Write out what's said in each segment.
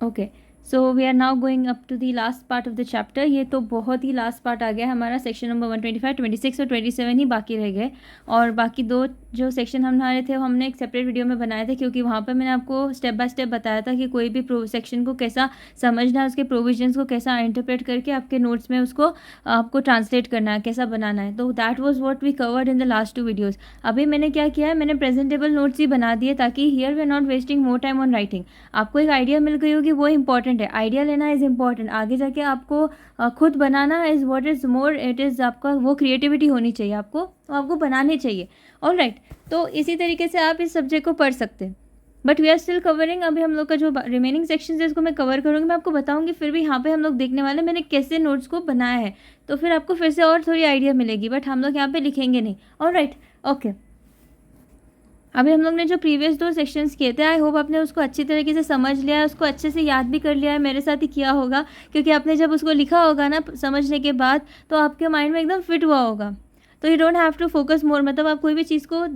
Okay, so we are now going up to the last part of the chapter. ये तो बहुत ही last part आ गया हमारा। Section number 125, 26 और 27 ही बाकी रह गए, और बाकी दो जो सेक्शन हम रहे थे वो हमने एक सेपरेट वीडियो में बनाए थे, क्योंकि वहाँ पर मैंने आपको स्टेप बाय स्टेप बताया था कि कोई भी सेक्शन को कैसा समझना है, उसके प्रोविजंस को कैसा इंटरप्रेट करके आपके नोट्स में उसको आपको ट्रांसलेट करना है, कैसा बनाना है। तो that was what we covered in the last 2 videos. अभी मैंने क्या किया है, मैंने प्रेजेंटेबल नोट्स ही बना दिए, ताकि here we are not wasting more time on writing. आपको एक आइडिया मिल गई होगी, वो इंपॉर्टेंट है। आइडिया लेना इज़ इंपॉर्टेंट, आगे जाके आपको खुद बनाना is what is more, it is आपका वो क्रिएटिविटी होनी चाहिए आपको बनानी चाहिए। ऑल राइट, तो इसी तरीके से आप इस सब्जेक्ट को पढ़ सकते हैं। But we are still covering, अभी हम लोग का जो रिमेनिंग सेक्शन है इसको मैं कवर करूँगी, मैं आपको बताऊँगी। फिर भी यहाँ पे हम लोग देखने वाले मैंने कैसे नोट्स को बनाया है, तो फिर आपको फिर से और थोड़ी आइडिया मिलेगी, बट हम लोग यहाँ पे लिखेंगे नहीं। All right, okay. अभी हम लोग ने जो प्रीवियस 2 सेक्शंस किए थे, आई होप आपने उसको अच्छी तरीके से समझ लिया है, उसको अच्छे से याद भी कर लिया है। मेरे साथ ही किया होगा, क्योंकि आपने जब उसको लिखा होगा ना समझने के बाद, तो आपके माइंड में एकदम फिट हुआ होगा। तो you don't have to focus more, मतलब आप कोई भी चीज़ को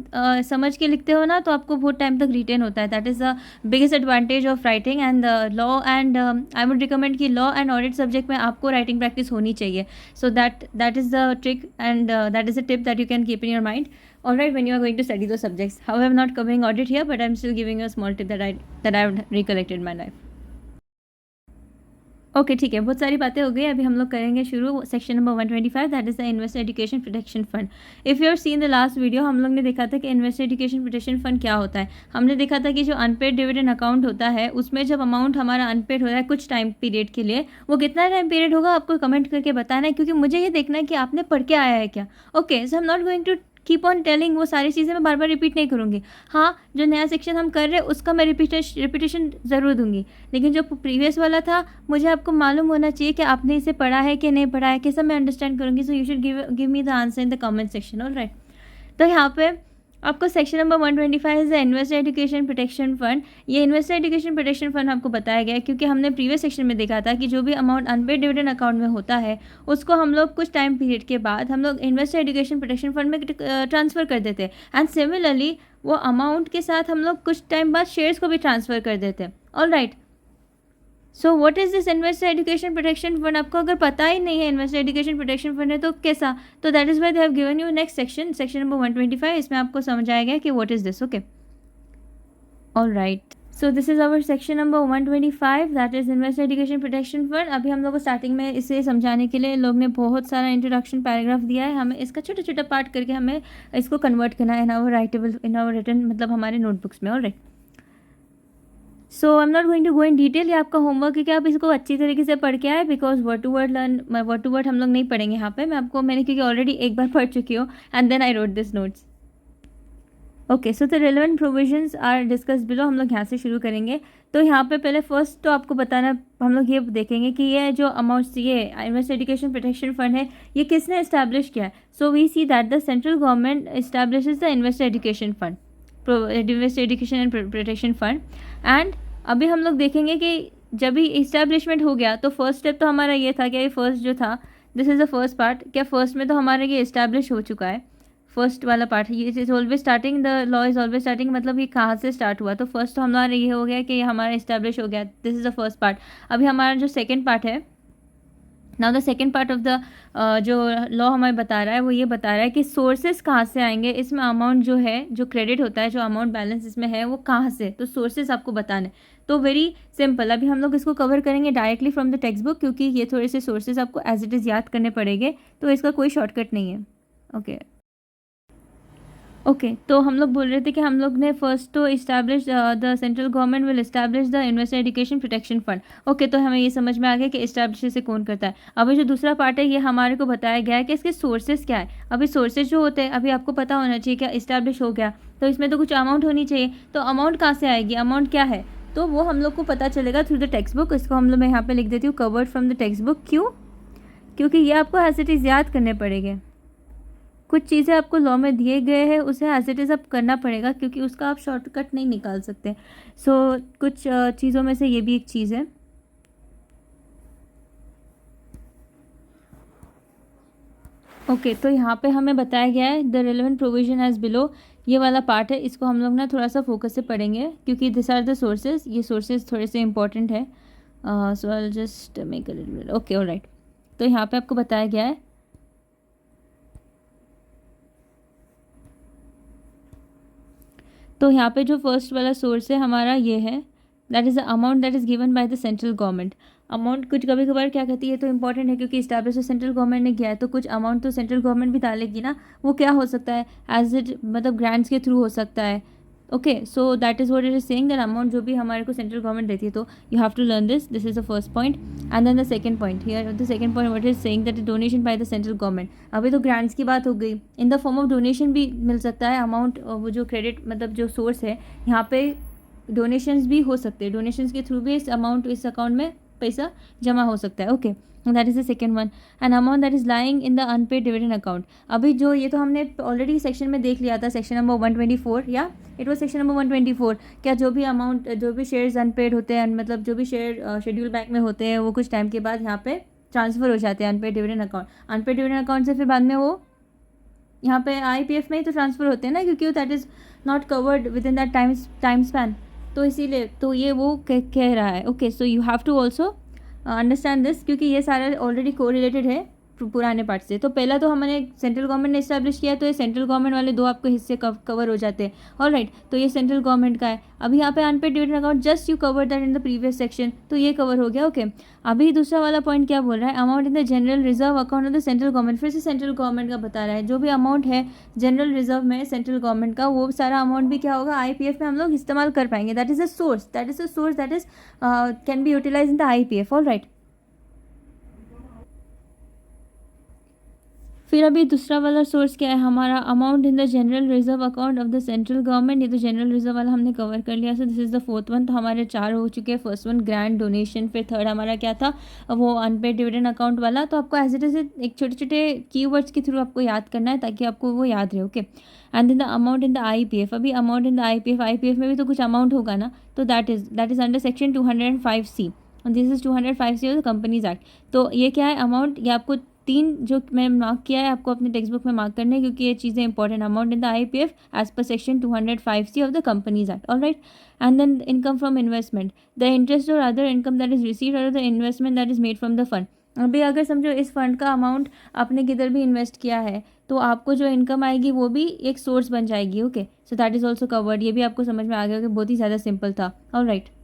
समझ के लिखते हो ना, तो आपको बहुत टाइम तक रिटेन होता है। That is the biggest advantage of writing and law and I would recommend कि लॉ एंड ऑडिट सब्जेक्ट में आपको राइटिंग प्रैक्टिस होनी चाहिए। सो that is the trick and that is a tip that you can keep in your mind. All right, when you are going to study those subjects. However, I'm not covering audit here, but I'm still giving you a small tip that I've recollected in my life. Okay, ठीक है, बहुत सारी बातें हो गई। अभी हम लोग करेंगे शुरू section number 125, that is the investor education protection fund. If you are seen the last video, हम लोग ने देखा था कि इन्वेस्टर एजुकेशन प्रोटेक्शन फंड क्या होता है। हमने देखा था कि जो अनपेड डिविडेंड अकाउंट होता है, उसमें जब अमाउंट हमारा अनपेड होता है कुछ टाइम पीरियड के लिए, वो कितना टाइम पीरियड होगा आपको कमेंट करके बताना है, क्योंकि मुझे ये देखना है कि आपने पढ़ के आया है क्या। Okay, so I am not going to keep on telling, वो सारी चीज़ें मैं बार बार रिपीट नहीं करूँगी। हाँ, जो नया सेक्शन हम कर रहे हैं उसका मैं रिपीटेशन ज़रूर दूंगी, लेकिन जो प्रीवियस वाला था मुझे आपको मालूम होना चाहिए कि आपने इसे पढ़ा है कि नहीं पढ़ा है, कैसा मैं अंडरस्टैंड करूँगी। So you should give me the answer in the comment section. All right, तो यहाँ पे आपको section number 125 is the investor education protection fund. ये इन्वेस्टर एजुकेशन प्रोटेक्शन फंड आपको बताया गया है, क्योंकि हमने प्रीवियस सेक्शन में देखा था कि जो भी अमाउंट अनपेड डिविडेंड अकाउंट में होता है, उसको हम लोग कुछ टाइम पीरियड के बाद हम लोग इन्वेस्टर एजुकेशन प्रोटेक्शन फंड में ट्रांसफ़र कर देते हैं। एंड सिमिलरली वो अमाउंट के साथ हम लोग कुछ टाइम बाद शेयर्स को भी ट्रांसफ़र कर देते हैं। All right, so what is this investor education protection fund? आपको अगर पता ही नहीं है इन्वेस्टर एजुकेशन प्रोटेक्शन फंड है तो कैसा, तो that is why they have given you next section number 125। इसमें आपको समझाया गया कि what is this. Okay, all right, so this is our section number 125, that is investor education protection fund. अभी हम लोग को स्टार्टिंग में इसे समझाने के लिए लोग ने बहुत सारा इंट्रोडक्शन पैराग्राफ दिया है, हमें इसका छोटा छोटा पार्ट करके हमें इसको कन्वर्ट करना है इन आवर रिटन, मतलब हमारे नोटबुक्स में। All right, so I am not going to go in detail, ये आपका होमवर्क है कि आप इसको अच्छी तरीके से पढ़ के आए, बिकॉज वर्ड टू वर्ड हम लोग नहीं पढ़ेंगे यहाँ पे। मैंने क्योंकि ऑलरेडी एक बार पढ़ चुकी हूँ and then I wrote this notes. Okay, so the relevant provisions are discuss below. हम लोग यहाँ से शुरू करेंगे। तो यहाँ पे पहले फर्स्ट तो आपको बताना, हम लोग ये देखेंगे कि ये जो अमाउंट्स, ये इन्वेस्टर एजुकेशन प्रोटेक्शन फंड है, ये किसने इस्टेब्लिश किया है। So we see that the central government establishes the investor education fund, investor education and protection fund. And अभी हम लोग देखेंगे कि जब भी इस्टेब्लिशमेंट हो गया तो फर्स्ट स्टेप तो हमारा ये था, क्या ये फर्स्ट जो था, this is the first part, क्या फर्स्ट में तो हमारा ये इस्टेब्लिश हो चुका है। फर्स्ट वाला पार्ट, ये is always starting, the law is always starting, मतलब ये कहाँ से स्टार्ट हुआ। तो फर्स्ट तो हमारा ये हो गया कि ये हमारा इस्टेब्लिश हो गया, this is the first part. अभी हमारा जो सेकेंड पार्ट है, now the second part of the जो लॉ हमें बता रहा है, वो ये बता रहा है कि सोर्सेज कहाँ से आएंगे, इसमें अमाउंट जो है, जो क्रेडिट होता है, जो अमाउंट बैलेंस इसमें है, वो कहाँ से, तो सोर्सेज आपको बताने। तो वेरी सिंपल, अभी हम लोग इसको कवर करेंगे directly from the text book, क्योंकि ये थोड़े से सोर्सेज आपको एज इट इज़ याद करने पड़ेंगे, तो इसका कोई शॉर्टकट नहीं है। ओके, तो हम लोग बोल रहे थे कि हम लोग ने फर्स्ट तो establish the central government will establish the investor education protection fund. Okay, तो हमें ये समझ में आ गया कि इस्टेब्लिश से कौन करता है। अभी जो दूसरा पार्ट है, ये हमारे को बताया गया है कि इसके सोर्सेज क्या है। अभी सोर्सेज जो होते हैं, अभी आपको पता होना चाहिए, क्या इस्टेब्लिश हो गया तो इसमें तो कुछ अमाउंट होनी चाहिए, तो अमाउंट कहाँ से आएगी, अमाउंट क्या है, तो वो हम लोग को पता चलेगा थ्रू द टेक्स्ट बुक। इसको हम लोग, मैं यहाँ पे लिख देती हूँ covered from the text book. क्यों? क्योंकि ये आपको एज इट इज़ याद करने पड़ेंगे। कुछ चीज़ें आपको लॉ में दिए गए हैं, उसे एज इट इज़ अब करना पड़ेगा, क्योंकि उसका आप शॉर्टकट नहीं निकाल सकते। सो कुछ चीज़ों में से ये भी एक चीज़ है। ओके, तो यहाँ पे हमें बताया गया है the relevant provision as below, ये वाला पार्ट है, इसको हम लोग ना थोड़ा सा फोकस से पढ़ेंगे, क्योंकि दिस आर द सोर्सेज, ये सोर्सेज थोड़े से इंपॉर्टेंट है। So I just make a little okay all right. तो यहाँ पे आपको बताया गया है तो यहाँ पे जो फर्स्ट वाला सोर्स है हमारा ये है, that is the amount that is given by the central government. Amount कुछ कभी कभार क्या कहती है तो इंपॉर्टेंट है क्योंकि इस्टेब्लिश सेंट्रल गवर्नमेंट ने किया है तो कुछ अमाउंट तो सेंट्रल गवर्नमेंट भी डालेगी ना। वो क्या हो सकता है एज इट मतलब ग्रांट्स के थ्रू हो सकता है। Okay so that is what it is saying that amount जो भी हमारे को सेंट्रल गवर्नमेंट देती है तो you have to learn this is the first point. And then the second point here the second point what is saying that donation by the central government. अभी तो grants की बात हो गई, in the form of donation भी मिल सकता है amount. वो जो क्रेडिट मतलब जो सोर्स है यहाँ पे डोनेशंस भी हो सकते हैं, डोनेशंस के थ्रू भी इस अमाउंट इस अकाउंट में पैसा जमा हो सकता है। Okay that is the second one. An amount that is lying in the unpaid dividend account. अभी जो ये तो हमने ऑलरेडी सेक्शन में देख लिया था, सेक्शन नंबर 124 या इट वाज सेक्शन नंबर 124। क्या जो भी अमाउंट जो भी शेयर्स अनपेड होते हैं मतलब जो भी शेयर शेड्यूल बैंक में होते हैं वो कुछ टाइम के बाद यहाँ पे ट्रांसफ़र हो जाते हैं unpaid dividend account. Unpaid dividend account से फिर बाद में वो यहाँ पे IPF में ही तो ट्रांसफ़र होते हैं ना, क्योंकि that is not covered within that time span. तो इसीलिए तो ये वो कह रहा है। Okay so you have to also understand this क्योंकि ये सारा ऑलरेडी कोरिलेटेड है पुराने पार्ट से। तो पहला तो हमने सेंट्रल गवर्नमेंट ने इस्टेब्लिश किया तो ये सेंट्रल गवर्नमेंट वाले दो आपको हिस्से कवर हो जाते हैं। ऑलराइट तो ये सेंट्रल गवर्नमेंट का है। अभी यहाँ पे unpaid dividend account just you cover that in the previous section, तो ये कवर हो गया। ओके अभी दूसरा वाला पॉइंट क्या बोल रहा है, amount in the general reserve account of the central government. फिर से सेंट्रल गवर्नमेंट का बता रहा है जो भी अमाउंट है जनरल रिजर्व में सेंट्रल गवर्नमेंट का वो सारा अमाउंट भी क्या होगा IPF में हम लोग इस्तेमाल कर पाएंगे। That is a source that is can be utilise in the IPF। Alright फिर अभी दूसरा वाला सोर्स क्या है हमारा, amount in the general reserve account of the central government. ये तो जनरल रिजर्व वाला हमने कवर कर लिया। So this is the fourth one. तो हमारे 4 हो चुके हैं। फर्स्ट वन ग्रांट डोनेशन, फिर थर्ड हमारा क्या था वो अनपेड डिविडेंड अकाउंट वाला। तो आपको एज इट इज एक छोटे छोटे कीवर्ड्स के थ्रू आपको याद करना है ताकि आपको वो याद रहे। Okay and then the amount in the IPF। अभी अमाउंट इन द IPF में भी तो कुछ अमाउंट होगा ना, तो that is under section 205C। This is 205C of the companies act. तो ये क्या है अमाउंट, ये आपको 3 जो मैं मार्क किया है आपको अपने टेक्स्ट बुक में मार्क करने हैं क्योंकि ये चीज़ें important. Amount in the IPF as per section 205C of the companies act. All right and then income from investment, the interest और other income that is received और the investment that is made from the fund. अभी अगर समझो इस fund का amount आपने किधर भी इन्वेस्ट किया है तो आपको जो इनकम आएगी वो भी एक सोर्स बन जाएगी। Okay so that is also covered. ये भी आपको समझ में आ गया कि बहुत ही ज़्यादा सिंपल था। ऑलराइट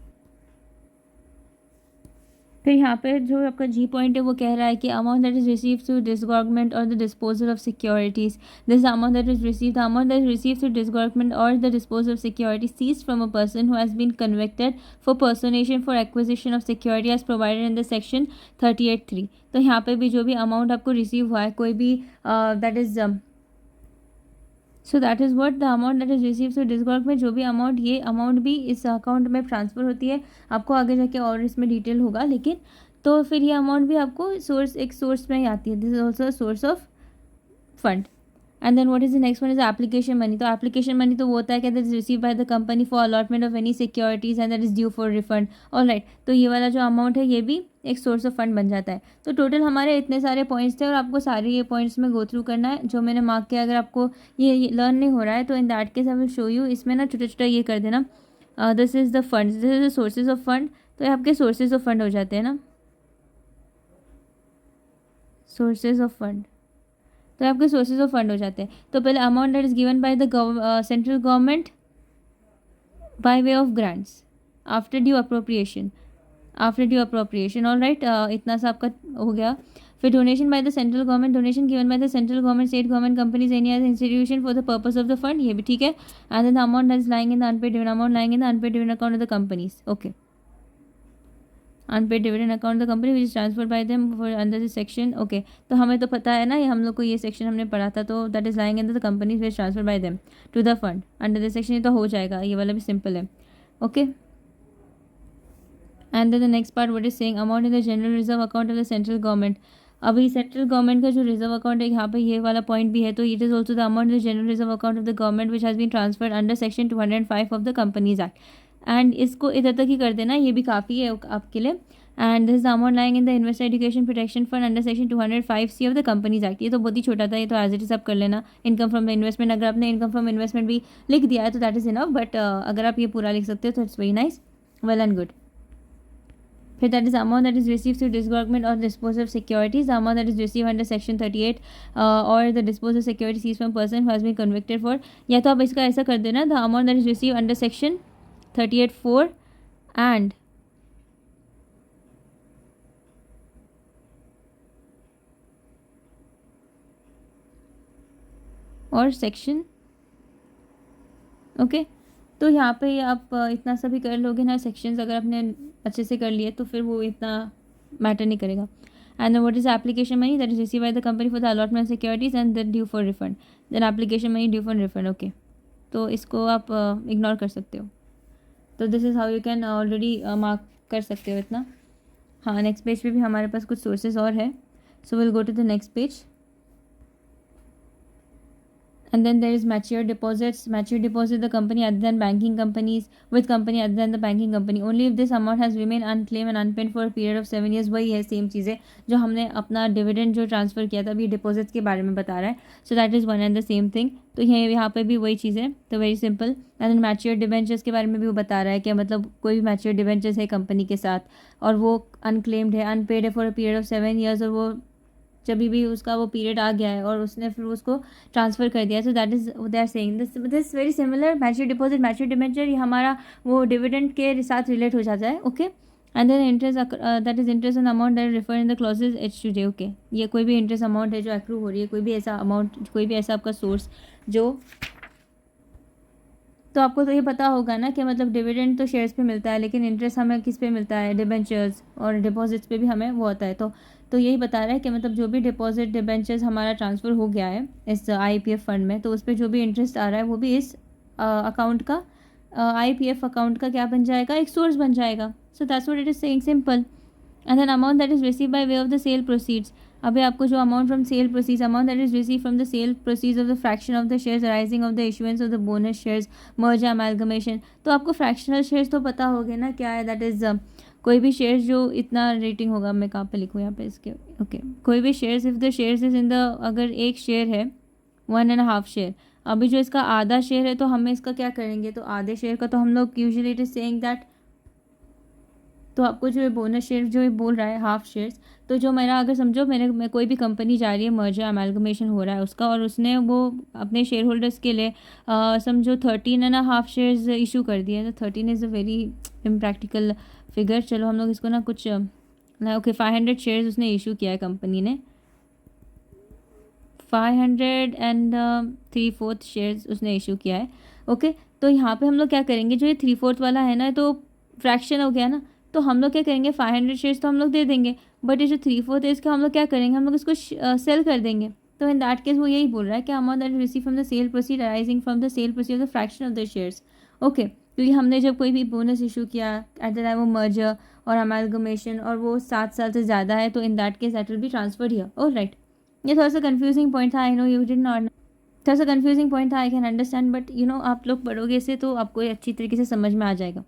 फिर यहाँ पे जो आपका G पॉइंट है वो कह रहा है कि amount that is receive through disgorgement और the disposal of securities. This amount that is receive the amount that is receive through disgorgement और the disposal of security seized from a person who has been convicted for personation for acquisition of security as provided in the section 38(3). तो यहाँ पे भी जो भी amount आपको receive हुआ है कोई भी that is so that is what the amount that is receive through disgorgement में जो भी अमाउंट ये अमाउंट भी इस अकाउंट में ट्रांसफ़र होती है। आपको आगे जाके और इसमें डिटेल होगा लेकिन तो फिर ये अमाउंट भी आपको एक सोर्स में ही आती है। This is also source of fund. And then what is the next one is application money. तो एप्लीकेशन मनी तो वो होता है कि that is receive by the company for allotment of any securities and that is due for refund. Alright तो ये वाला जो अमाउंट है ये भी एक सोर्स ऑफ फंड बन जाता है। तो टोटल हमारे इतने सारे पॉइंट्स थे और आपको सारे ये पॉइंट्स में गो थ्रू करना है जो मैंने मार्क किया। अगर आपको ये लर्न नहीं हो रहा है तो in that case I will show you. इसमें ना छोटा छोटा ये कर देना, this is the fund, this is the sources of fund. तो ये आपके सोर्सेज ऑफ फंड हो जाते हैं ना, सोर्सेज ऑफ फंड। तो आपके सोर्सेज ऑफ फंड हो जाते हैं। तो पहले amount that is given by the central government by way of grants after due appropriation, alright इतना सा आपका हो गया। फिर donation by the central government, donation given by the central government, state government, companies, any other institution for the purpose of the fund, ये भी ठीक है। And then the amount that is lying in the unpaid dividend, amount lying in the unpaid dividend account of the companies. Okay unpaid dividend account the company which is transferred by them for under this section. Okay तो हमें तो पता है ना, ये हम लोग को ये सेक्शन हमने पढ़ा था। तो that is lying in the companies which transferred by them to the fund under this section. ये तो हो जाएगा, ये वाला भी सिंपल है। Okay and the next part what is saying amount in the general reserve account of the central government. अभी central government का जो रिजर्व अकाउंट है यहाँ पे ये वाला पॉइंट भी है। तो it is also the amount in the general reserve account of the government which has been transferred under section 205 of the companies act. And इसको इधर तक ही कर देना, ये भी काफ़ी है आपके लिए। And this amount lying in the investor education protection fund under section 205C of the companies act. ये तो बहुत ही छोटा था, ये तो एज इट इज आप कर लेना। इनकम फ्रॉम द इन्वेस्टमेंट, अगर आपने इनकम फ्रॉम इन्वेस्टमेंट भी लिख दिया है तो दैट इज इनफ, बट अगर आप ये पूरा लिख सकते हो तो it's very nice, well and good. फिर that is amount that is receive through disgorgement और disposal securities, the amount that is receive under section 38 और the disposal security seized from person who has been convicted for, या तो आप इसका ऐसा कर देना, the amount that is receive under section 38(4) and और सेक्शन ओके। तो यहाँ पे आप इतना सा भी कर लोगे ना सेक्शंस, अगर आपने अच्छे से कर लिए तो फिर वो इतना मैटर नहीं करेगा। And what is application money that is receive by the company for the allotment securities and that due for refund, then application money due for refund. Okay, तो इसको आप इग्नोर कर सकते हो। तो this is how you can already mark कर सकते हो इतना। हाँ, नेक्स्ट पेज पे भी हमारे पास कुछ सोर्सेज और है, so will go to the next page. And then there is mature deposits. Mature deposit the company other than banking companies with company other than the banking company only if this amount has remained unclaimed and unpaid for a period of 7 years। वही है, same चीज़ है जो हमने अपना dividend जो transfer किया था, अभी डिपॉजिट्स के बारे में बता रहा है। So that is one and the same thing. तो यहाँ पे भी वही चीज़ है, तो very simple. And then mature debentures के बारे में भी वो बता रहा है कि मतलब कोई भी मैच्योर डिवेंचर्स है कंपनी के साथ और वो अनक्लेम्ड है, अनपेड है for a period of 7 years, और वो जब भी उसका वो पीरियड आ गया है और उसने फिर उसको ट्रांसफ़र कर दिया, so that is they are saying this very similar. Mature deposit, mature debenture, ये हमारा वो डिविडेंड के साथ रिलेट हो जाता है। Okay, and then interest that is interest on amount that refer in the clauses H2J। Okay, ये कोई भी इंटरेस्ट अमाउंट है जो एक्रू हो रही है, कोई भी ऐसा अमाउंट, कोई भी ऐसा आपका सोर्स जो, तो आपको तो ये पता होगा ना कि मतलब डिविडेंड तो शेयर्स पे मिलता है, लेकिन इंटरेस्ट हमें किस पे मिलता है, डिबेंचर्स और डिपॉजिट्स पे भी हमें वो आता है। तो यही बता रहा है कि मतलब जो भी डिपॉजिट डिबेंचर्स हमारा ट्रांसफ़र हो गया है इस IPF फंड में, तो उस पर जो भी इंटरेस्ट आ रहा है वो भी इस अकाउंट का, IPF अकाउंट का क्या बन जाएगा, एक सोर्स बन जाएगा। So that's what it is saying, simple. And then amount that is receive by way of the sale proceeds. अभी आपको जो amount from sale proceeds, amount that is receive from the sale proceeds of the fraction of the shares arising of the issuance of the bonus shares merger amalgamation. तो आपको fractional shares तो पता होगे ना क्या है, दैट इज़ कोई भी शेयर्स जो इतना रेटिंग होगा, मैं कहाँ पे लिखूँ यहाँ पे इसके, ओके, कोई भी shares, if the shares is in the, अगर एक शेयर है 1.5 शेयर, अभी जो इसका आधा शेयर है तो हमें इसका क्या करेंगे, तो आधे शेयर का तो हम लोग usually it is saying that, तो आपको जो बोनस शेयर जो बोल रहा है हाफ शेयर्स, तो जो मेरा अगर समझो मैं कोई भी कंपनी जा रही है, मर्जर अमैलगमेशन हो रहा है उसका, और उसने वो अपने शेयर होल्डर्स के लिए समझो 13.5 शेयर्स इशू कर दिए, तो 13 is a very impractical figure. चलो हम लोग इसको ना कुछ ओके 500 शेयर्स उसने इशू किया है कंपनी ने, 503/4 शेयर्स उसने इशू किया है। ओके, तो यहाँ पे हम लोग क्या करेंगे, जो ये 3/4 वाला है ना, तो फ्रैक्शन हो गया ना, तो हम लोग क्या करेंगे, 500 शेयर्स तो हम लोग दे देंगे, बट ये जो 3/4 है इसका हम लोग क्या करेंगे, हम लोग इसको सेल कर देंगे। तो इन दैट केस वो यही बोल रहा है कि amount that receive from the cell proceed arising from the cell proceed of the fraction of the shares. Okay, क्योंकि हमने जब कोई भी बोनस इशू किया एट द टाइम वो मर्जर और अमैलगमेशन और वो 7 साल से ज़्यादा है, तो in that case that will be transferred here. Alright, ये थोड़ा सा कंफ्यूजिंग पॉइंट था, आई नो यू डिड नॉट, थोड़ा सा कंफ्यूजिंग पॉइंट था, I can understand, but you know आप लोग पढ़ोगे इसे तो आपको ये अच्छी तरीके से समझ में आ जाएगा।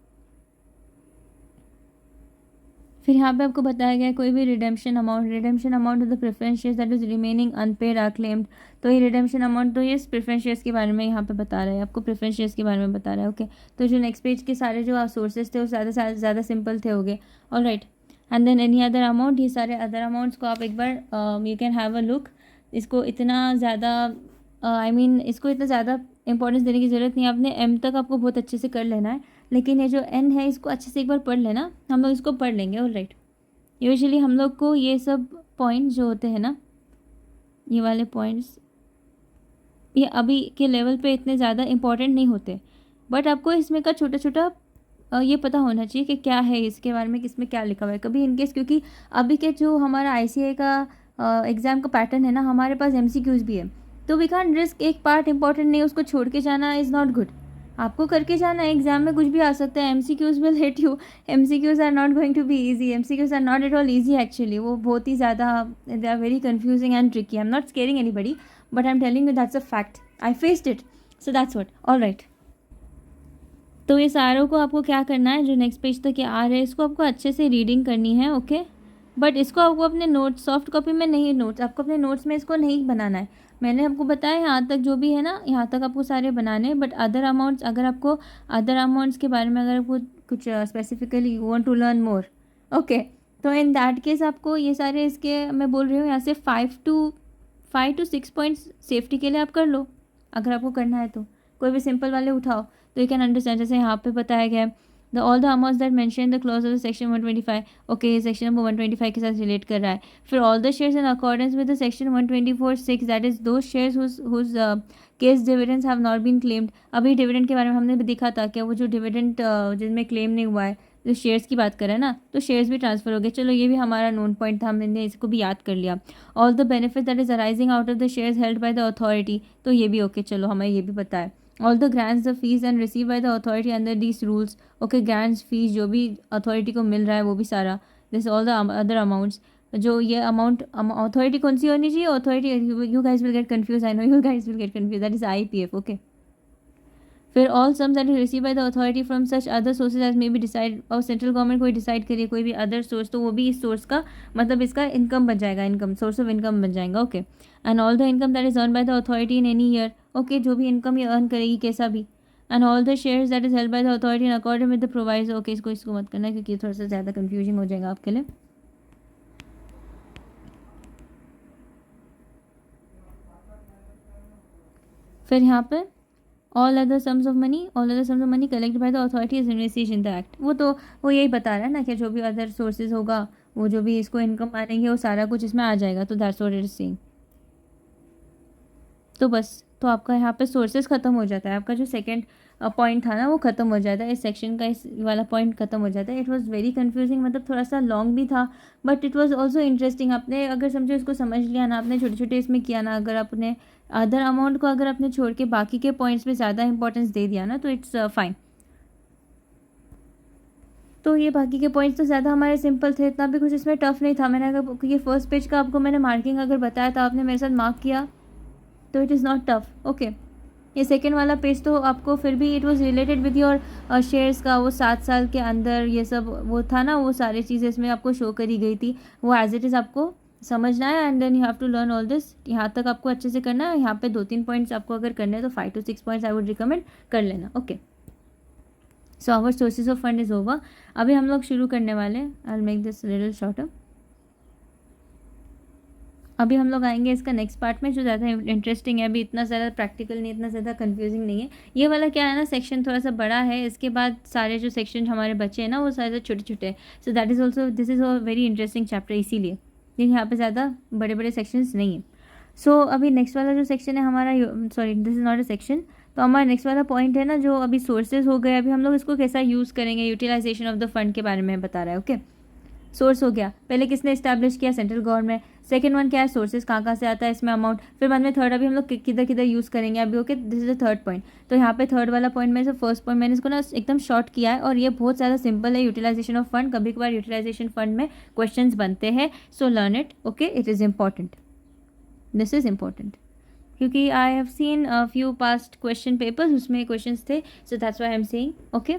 फिर यहाँ पे आपको बताया गया है कोई भी redemption amount of the preference shares that is remaining unpaid or claimed. तो ये रिडेम्पशन अमाउंट, तो ये प्रेफरेंस शेयर्स के बारे में यहाँ पे बता रहा है, आपको प्रेफरेंस शेयर्स के बारे में बता रहा है। ओके, तो जो नेक्स्ट पेज के सारे जो सोर्सेज थे वो ज़्यादा सिंपल थे, हो गए। Alright, and then any other amount, ये सारे अदर अमाउंट्स को आप एक बार you can have a look. इसको इतना ज़्यादा इसको इतना ज़्यादा इंपॉर्टेंस देने की ज़रूरत नहीं है, आपने M तक आपको बहुत अच्छे से कर लेना है, लेकिन ये जो N है इसको अच्छे से एक बार पढ़ लेना, हम लोग इसको पढ़ लेंगे। ऑलराइट, यूजुअली हम लोग को ये सब पॉइंट्स जो होते हैं ना, ये वाले पॉइंट्स ये अभी के लेवल पे इतने ज़्यादा इंपॉर्टेंट नहीं होते, बट आपको इसमें का छोटा छोटा ये पता होना चाहिए कि क्या है इसके बारे में, किसमें क्या लिखा हुआ है। कभी इनकेस, क्योंकि अभी के जो हमारा ICAI का एग्ज़ाम का पैटर्न है ना, हमारे पास MCQs भी है, तो वी कांट रिस्क एक पार्ट इंपॉर्टेंट नहीं उसको छोड़ के जाना इज़ नॉट गुड। आपको करके जाना है, एग्जाम में कुछ भी आ सकता है, MCQs will hit you, MCQs are not going to be easy, MCQs are not at all easy actually, वो बहुत ही ज़्यादा they are very confusing and tricky. I am not scaring anybody, but I am telling you that's a fact, I faced it, so that's what. Alright, तो ये सारों को आपको क्या करना है, जो नेक्स्ट पेज तक ये आ रहे हैं इसको आपको अच्छे से रीडिंग करनी है। ओके, बट इसको आपको अपने नोट्स, सॉफ्ट कॉपी में नहीं, नोट्स आपको अपने नोट्स में इसको नहीं बनाना है। मैंने आपको बताया यहाँ तक जो भी है ना, यहाँ तक आपको सारे बनाने हैं, बट अदर अमाउंट्स, अगर आपको अदर अमाउंट्स के बारे में अगर आपको कुछ specifically you want to learn more, okay, तो इन दैट केस आपको ये सारे इसके मैं बोल रही हूँ यहाँ से 5 to 6 पॉइंट्स सेफ्टी के लिए आप कर लो, अगर आपको करना है तो कोई भी सिंपल वाले उठाओ तो यू कैन अंडरस्टैंड। जैसे यहाँ पे बताया गया है the all the amounts that mention the clause of the section 125, okay ये सेक्शन नंबर 125 के साथ रिलेट कर रहा है। फिर all the shares in accordance with the section 124(6) that is those shares whose case dividends have not been claimed. अभी dividend के बारे में हमने भी दिखा था कि वो जो डिविडेंड जिनमें क्लेम नहीं हुआ है, जो शेयर्स की बात करें ना, तो शेयर्स भी ट्रांसफर हो गए। चलो ये भी हमारा नोन पॉइंट था, हमने इसको भी याद कर लिया। All the benefit that is arising out of the shares held by the authority, तो ये भी ओके, चलो हमें ये भी पता है। All the grants the fees and receive by the authority under these rules, okay grants fees जो भी अथॉरिटी को मिल रहा है वो भी सारा, this all the other amounts. जो ये अमाउंट अथॉरिटी कौन सी होनी चाहिए, authority, you guys will get confuse, I know you guys will get confuse, that is IPF, okay. फिर all sums that is receive by the authority from such other sources as may be decide, और central government कोई decide करिए कोई भी other source, तो वो भी इस सोर्स का मतलब इसका इनकम बन जाएगा, इनकम सोर्स ऑफ इनकम बन जाएगा, okay. And all the income that is earn by the authority in any year, okay जो भी इनकम ये अर्न करेगी कैसा भी। And all the shares that is held by the authority in according with the providers, okay इसको मत करना क्योंकि थोड़ा सा ज़्यादा कन्फ्यूजिंग हो जाएगा आपके लिए। फिर यहाँ पे all other sums of money collect by the authority is इन्वेस्टेशन द एक्ट, वो यही बता रहा है ना कि जो भी अदर सोर्सेज होगा वो जो भी इसको इनकम आएंगे वो सारा कुछ इसमें आ जाएगा, तो that's what it is saying. तो बस तो आपका यहाँ पे सोर्सेज खत्म हो जाता है, आपका जो सेकंड पॉइंट था ना वो खत्म हो जाता है, इस सेक्शन का इस वाला पॉइंट खत्म हो जाता है। इट वाज वेरी कंफ्यूजिंग, मतलब थोड़ा सा लॉन्ग भी था but it was also interesting. आपने अगर समझो इसको समझ लिया ना, आपने छोटे छोटे इसमें किया ना, अगर आपने अदर अमाउंट को अगर आपने छोड़ के बाकी के पॉइंट्स में ज़्यादा इंपॉर्टेंस दे दिया ना तो इट्स फाइन। तो ये बाकी के पॉइंट्स तो ज़्यादा हमारे सिंपल थे, इतना भी कुछ इसमें टफ नहीं था। मैंने अगर ये फर्स्ट पेज का आपको मैंने मार्किंग अगर बताया था, आपने मेरे साथ मार्क किया तो it is not tough, okay. ये सेकेंड वाला पेज तो आपको फिर भी it was related with your shares का, वो 7 साल के अंदर ये सब वो था ना, वो सारी चीज़ें इसमें आपको शो करी गई थी, वो एज इट इज़ आपको समझना है and then you have to learn all this. यहाँ तक आपको अच्छे से करना है। यहाँ पे 2-3 पॉइंट्स आपको अगर करने हैं तो 5 to 6 points I would recommend कर लेना, okay. So our sources of fund is over. अभी हम लोग शुरू करने वाले हैं, I will make this little shorter. अभी हम लोग आएंगे इसका नेक्स्ट पार्ट में जो ज़्यादा इंटरेस्टिंग है, अभी इतना ज़्यादा प्रैक्टिकल नहीं, इतना ज़्यादा कंफ्यूजिंग नहीं है। ये वाला क्या है ना, सेक्शन थोड़ा सा बड़ा है, इसके बाद सारे जो सेक्शन हमारे बचे हैं ना वो सारे छोटे छोटे हैं। So that is also this is a very interesting chapter, इसीलिए लेकिन यहाँ पे ज़्यादा बड़े बड़े सेक्शंस नहीं है। सो अभी नेक्स्ट वाला जो सेक्शन है हमारा, sorry this is not a section, तो हमारा नेक्स्ट वाला पॉइंट है ना जो अभी सोर्सेज हो गए, अभी हम लोग इसको कैसा यूज़ करेंगे, यूटिलाइजेशन ऑफ द फंड के बारे में बता रहा है, ओके। सोर्स हो गया, पहले किसने इस्टेब्लिश किया, सेंट्रल गवर्नमेंट। सेकंड वन क्या है, सोर्सेज कहाँ से आता है इसमें अमाउंट। फिर बाद में थर्ड अभी हम लोग किधर किधर यूज़ करेंगे अभी, okay this is the third point. तो यहाँ पे थर्ड वाला पॉइंट में से फर्स्ट पॉइंट मैंने इसको ना एकदम शॉर्ट किया है और ये बहुत ज़्यादा सिंपल है, यूटिलाइजेशन ऑफ फंड। कभी कभार यूटिलाइजेशन फंड में क्वेश्चन बनते हैं, so learn it, okay it is important, this is important क्योंकि I have seen few past question papers, उसमें क्वेश्चन थे, so that's why I am saying, okay.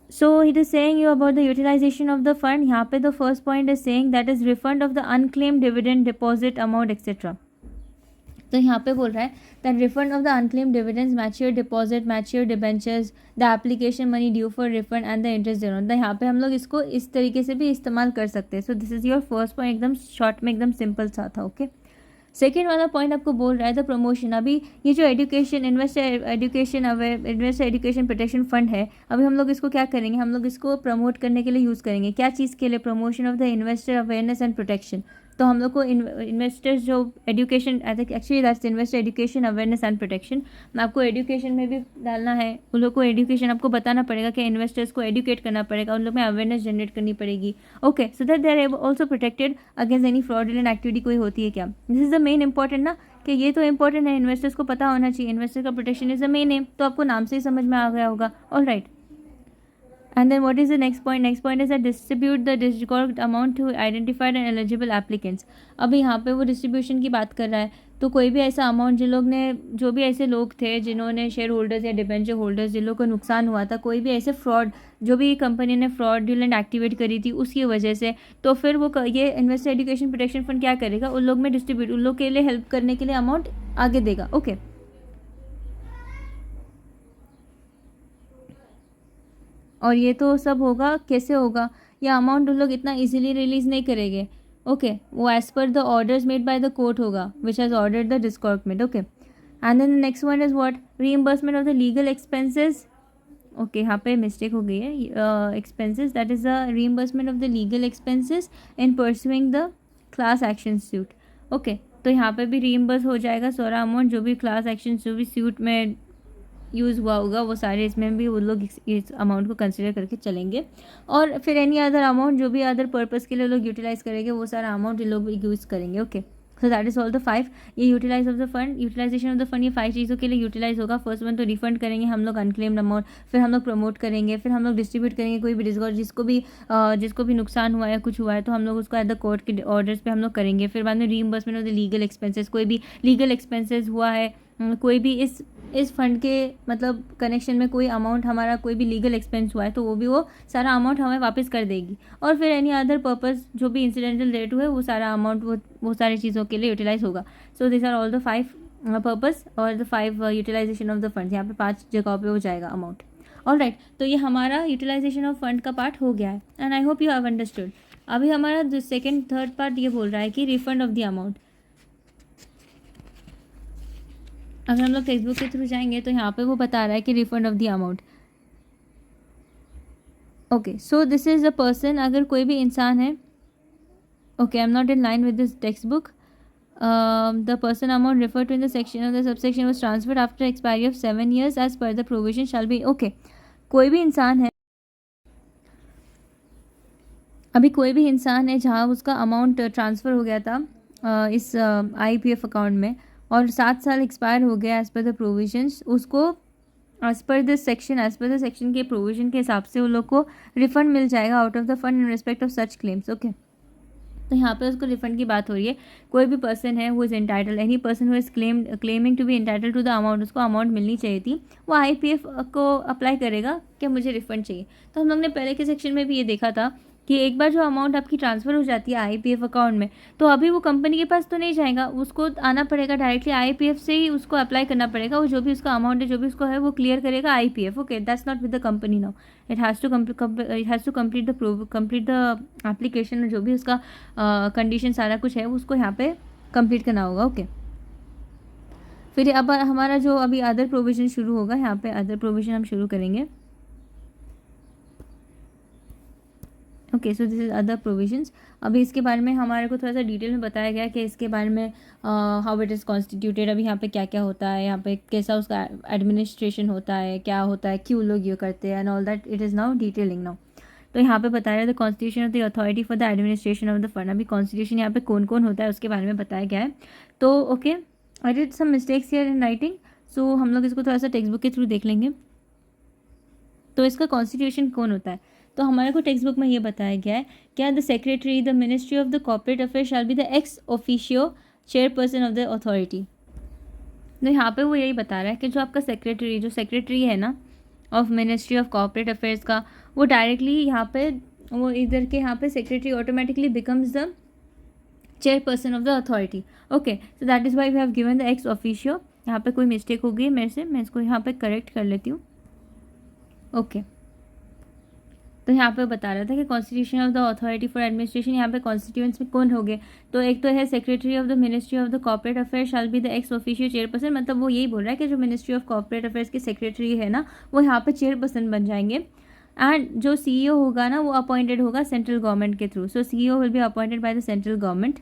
So it is saying you about the utilization of the fund. यहाँ पे the first point is saying that is refund of the unclaimed dividend, deposit amount etc. तो यहाँ पे बोल रहा है that refund of the unclaimed dividends, mature deposit, mature debentures, the application money due for refund and the interest thereon. तो यहाँ पे हम लोग इसको इस तरीके से भी इस्तेमाल कर सकते हैं। So this is your first point, एकदम शॉर्ट में एकदम सिंपल सा था, ओके। सेकेंड वाला पॉइंट आपको बोल रहा है द प्रमोशन। अभी ये जो education investor education protection fund है, अभी हम लोग इसको क्या करेंगे, हम लोग इसको प्रमोट करने के लिए यूज़ करेंगे। क्या चीज़ के लिए, promotion of the investor awareness and protection. तो हम लोग को इन्वेस्टर्स जो education, I think actually that's investor education awareness and protection, आपको एजुकेशन में भी डालना है। उन लोग को एजुकेशन आपको बताना पड़ेगा कि इन्वेस्टर्स को एजुकेट करना पड़ेगा, उन लोग में अवेयरनेस जनरेट करनी पड़ेगी, okay, so that they are also protected against any fraudulent activity कोई होती है क्या। This is the main important ना, कि ये तो इंपॉर्टेंट है, इन्वेस्टर्स को पता होना चाहिए, इन्वेस्टर का protection is the main M, तो आपको नाम से ही समझ में आ गया होगा, all right. And then what is the next point? Next point is that distribute the disgorged amount to identified and eligible applicants. अभी यहाँ पे वो डिस्ट्रीब्यूशन की बात कर रहा है, तो कोई भी ऐसा अमाउंट जिन लोग ने, जो भी ऐसे लोग थे जिन्होंने शेयर होल्डर्स या डिबेंचर होल्डर्स जिन लोगों को नुकसान हुआ था, कोई भी ऐसे फ्रॉड, जो भी कंपनी ने फ्रॉडुलेंट एक्टिवेट करी थी उसकी वजह से, तो फिर वो ये इन्वेस्टर एजुकेशन प्रोटेक्शन फंड क्या करेगा, उन लोग में डिस्ट्रीब्यूट, उन लोग के लिए हेल्प करने के लिए अमाउंट आगे देगा, ओके। और ये तो सब होगा, कैसे होगा, ये अमाउंट उन लोग इतना इजीली रिलीज़ नहीं करेंगे। ओके, वो as per the orders made by the court होगा which has ordered the disgorgement. Okay, and then the next one is what, reimbursement of the legal expenses. Okay, यहाँ पे mistake हो गई है, expenses, that is the reimbursement of the legal expenses in pursuing the class action suit. Okay, तो यहाँ पे भी reimburse हो जाएगा सारा अमाउंट, जो भी क्लास एक्शन जो भी सूट में यूज़ हुआ होगा वो सारे, इसमें भी वो लोग इस अमाउंट को कंसिडर करके चलेंगे। और फिर एनी अदर अमाउंट जो भी अदर पर्पज़ के लिए लोग यूटिलाइज़ करेंगे वो सारा अमाउंट ये लोग यूज़ करेंगे। Okay, so that is all the 5। ये utilise of the fund, utilisation of the fund, ये 5 चीज़ों के लिए यूटिलाइज होगा। फर्स्ट वन तो रिफंड करेंगे हम लोग अनक्लेम्ड अमाउंट, फिर हम लोग प्रमोट करेंगे, फिर हम लोग डिस्ट्रीब्यूट करेंगे कोई भी डिस्कॉर्ड जिसको भी नुकसान हुआ या कुछ हुआ है तो हम लोग उसको एट द कोर्ट के ऑर्डर्स पे हम लोग करेंगे। फिर बाद में reimbursement of the legal expenses, कोई भी लीगल एक्सपेंसेस हुआ है, कोई भी इस फंड के मतलब कनेक्शन में कोई अमाउंट हमारा कोई भी लीगल एक्सपेंस हुआ है तो वो सारा अमाउंट हमें वापस कर देगी। और फिर एनी अदर पर्पस जो भी इंसिडेंटल रेट हुए वो सारा अमाउंट वो सारी चीज़ों के लिए यूटिलाइज होगा। So this are all the 5 purpose और the 5 utilization of the fund. यहाँ पे 5 जगहों पे हो जाएगा अमाउंट। ऑल राइट, तो ये हमारा यूटिलाइजेशन ऑफ फंड का पार्ट हो गया है and I hope you have understood. अभी हमारा जो सेकेंड थर्ड पार्ट ये बोल रहा है कि रिफंड ऑफ द अमाउंट। अगर हम लोग टेक्स्ट बुक के थ्रू जाएंगे तो यहाँ पे वो बता रहा है कि refund of the amount. Okay, so this is a person, अगर कोई भी इंसान है, okay I am not in line with this textbook, the person amount refer to in the section of the subsection was transferred after expiry of 7 years as per the provision shall be. Okay, कोई भी इंसान है, अभी कोई भी इंसान है जहाँ उसका अमाउंट ट्रांसफ़र हो गया था इस IPF अकाउंट में और 7 साल एक्सपायर हो गया एज़ पर द प्रोविजंस, उसको एज़ पर द सेक्शन के प्रोविजन के हिसाब से उन लोग को रिफंड मिल जाएगा out of the fund in respect of such claims. Okay, तो यहाँ पे उसको रिफंड की बात हो रही है। कोई भी पर्सन है who is entitle, any person who is claiming to be entitle to the amount, उसको अमाउंट मिलनी चाहिए थी, वो IPF को अप्लाई करेगा कि मुझे रिफंड चाहिए। तो हम लोग ने पहले के सेक्शन में भी ये देखा था कि एक बार जो अमाउंट आपकी ट्रांसफ़र हो जाती है IPF अकाउंट में तो अभी वो कंपनी के पास तो नहीं जाएगा, उसको आना पड़ेगा डायरेक्टली IPF से ही उसको अप्लाई करना पड़ेगा। वो जो भी उसका अमाउंट है जो भी उसको है वो क्लियर करेगा IPF। Okay, that's not with the company now, it has to complete the application, जो भी उसका कंडीशन सारा कुछ है उसको यहाँ पे कंप्लीट करना होगा। ओके, फिर अब हमारा जो अभी अदर प्रोविज़न शुरू होगा, यहाँ पे अदर प्रोविज़न हम शुरू करेंगे। Okay, so this is other provisions. अभी इसके बारे में हमारे को थोड़ा सा डिटेल में बताया गया कि इसके बारे में हाउ इट इज़ कॉन्स्टिट्यूटेड, अभी यहाँ पे क्या क्या होता है, यहाँ पे कैसा उसका एडमिनिस्ट्रेशन होता है, क्या होता है, क्यों लोग ये करते हैं and all that, it is now detailing now. तो यहाँ पे बताया the constitution of the authority for the administration of the fund. अभी कॉन्स्टिट्यूशन यहाँ पे कौन कौन होता है उसके बारे में बताया गया है। तो okay, I did some mistakes here in writing, so हम लोग इसको थोड़ा सा टेक्स्ट बुक के थ्रू देख लेंगे। तो इसका कॉन्स्टिट्यूशन कौन होता है, तो हमारे को टेक्स्ट बुक में ये बताया गया है क्या, the secretary the ministry of the corporate affair shall be the ex officio chairperson of the authority. तो यहाँ पे वो यही बता रहा है कि जो आपका सेक्रेटरी है ना of ministry of corporate affairs का, वो डायरेक्टली यहाँ पे वो इधर के यहाँ पे secretary automatically becomes the chairperson of the authority. Okay, so that is why we have given the ex officio. यहाँ पे कोई मिस्टेक हो गई मेरे से, मैं इसको यहाँ पे करेक्ट कर लेती हूँ। ओके, तो यहाँ पे बता रहा था कि constitution of the authority for administration, यहाँ पे कॉन्स्टिट्यूएंट्स में कौन हो गए, तो एक तो है secretary of the ministry of the corporate affair shall be the ex officio chairperson, मतलब वो यही बोल रहा है कि जो मिनिस्ट्री ऑफ कॉर्पोरेट अफेयर्स के सेक्रेटरी है ना वो यहाँ पे चेयरपर्सन बन जाएंगे। एंड जो CEO होगा ना वो अपॉइंटेड होगा सेंट्रल गवर्नमेंट के through. So CEO will be appointed by the central government,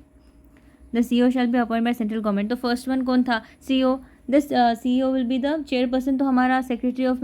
the CEO shall be appointed by central government. तो फर्स्ट वन कौन था, CEO, this CEO will be the chairperson, तो हमारा secretary of the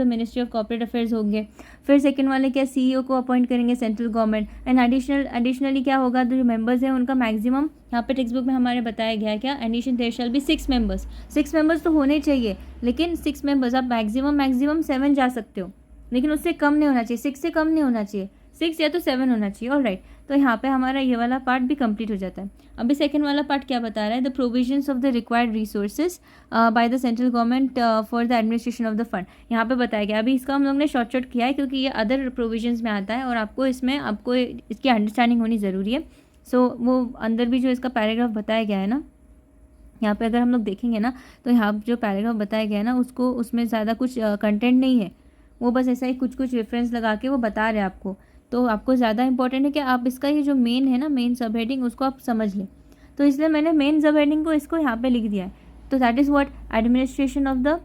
ministry of corporate affairs होंगे। फिर second वाले क्या, CEO को अपॉइंट करेंगे सेंट्रल गवर्नमेंट। एंड एडिशनली क्या होगा, जो मेंबर्स हैं उनका मैक्सिमम, यहाँ पे टेक्स्ट बुक में हमारे बताया गया है क्या, addition there shall be 6 members. 6 members तो होने चाहिए, लेकिन 6 मेंबर्स, आप मैक्सिमम 7 जा सकते हो, लेकिन उससे कम नहीं होना चाहिए, 6 से कम नहीं होना चाहिए, 6 या तो 7 होना चाहिए। ऑल राइट, तो यहाँ पे हमारा ये वाला पार्ट भी कंप्लीट हो जाता है। अभी सेकंड वाला पार्ट क्या बता रहा है, the provisions of the required resources by the central government for the administration of the fund, यहाँ पे बताया गया। अभी इसका हम लोग ने शॉर्ट किया है क्योंकि ये अदर प्रोविजंस में आता है और आपको इसकी अंडरस्टैंडिंग होनी ज़रूरी है। सो वो अंदर भी जो इसका पैराग्राफ बताया गया है ना, यहाँ पे अगर हम लोग देखेंगे ना तो यहाँ जो पैराग्राफ बताया गया है ना उसमें ज़्यादा कुछ कंटेंट नहीं है, वो बस ऐसा ही कुछ कुछ रेफरेंस लगा के वो बता रहे हैं आपको। तो आपको ज़्यादा इंपॉर्टेंट है कि आप इसका ये जो मेन है ना, मेन सब हेडिंग, उसको आप समझ लें। तो इसलिए मैंने मेन सब हेडिंग को इसको यहाँ पे लिख दिया है। तो that is what administration of the,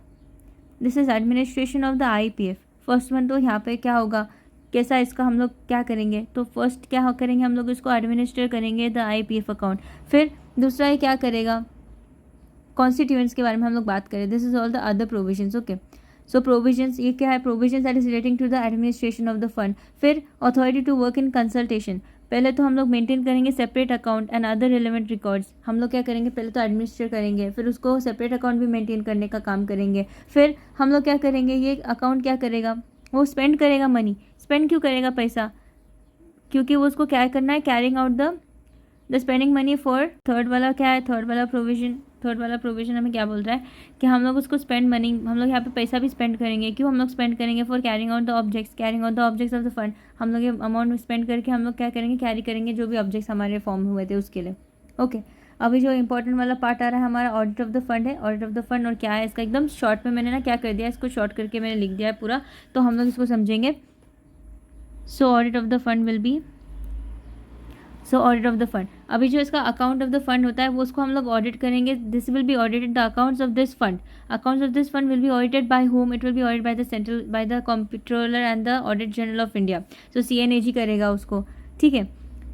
this is administration of the IPF। First one तो यहाँ पे क्या होगा, कैसा इसका हम लोग क्या करेंगे, तो फर्स्ट क्या करेंगे हम लोग, इसको एडमिनिस्टर करेंगे द IPF अकाउंट। फिर दूसरा ये क्या करेगा, कॉन्स्टिट्यूएंट्स के बारे में हम लोग बात करें, this is all the other provisions. Okay, so provisions ये क्या है, provisions that is relating to the administration of the fund. फिर authority to work in consultation, पहले तो हम लोग मेंटेन करेंगे separate account and other relevant records. हम लोग क्या करेंगे, पहले तो एडमिनिस्टर करेंगे, फिर उसको सेपरेट अकाउंट भी मेंटेन करने का काम करेंगे। फिर हम लोग क्या करेंगे, ये अकाउंट क्या करेगा, वो स्पेंड करेगा मनी। स्पेंड क्यों करेगा पैसा, क्योंकि वो उसको क्या करना है, carrying out the spending money for, third वाला क्या है, थर्ड वाला प्रोविजन हमें क्या बोल रहा है कि हम लोग उसको स्पेंड मनी, हम लोग यहाँ पे पैसा भी स्पेंड करेंगे। क्यों हम लोग स्पेंड करेंगे, for carrying out the objects of the fund. हम लोग ये अमाउंट स्पेंड करके हम लोग क्या करेंगे, कैरी करेंगे जो भी ऑब्जेक्ट्स हमारे फॉर्म हुए थे उसके लिए। ओके, अभी जो इंपॉर्टेंट वाला पार्ट आ रहा है हमारा ऑडिट ऑफ द फंड है। ऑडिट ऑफ द फंड और क्या है इसका एकदम शॉर्ट में मैंने ना क्या कर दिया, इसको शॉर्ट करके मैंने लिख दिया है पूरा, तो हम लोग इसको समझेंगे। So audit of the fund will be, so audit of the fund, अभी जो इसका अकाउंट ऑफ द फंड होता है वो उसको हम लोग ऑडिट करेंगे। This will be audited the accounts of this fund. Accounts of this fund will B audited bye home, it will B audited bye the central, by the comptroller and the audit general of India. So CNAG करेगा उसको, ठीक है,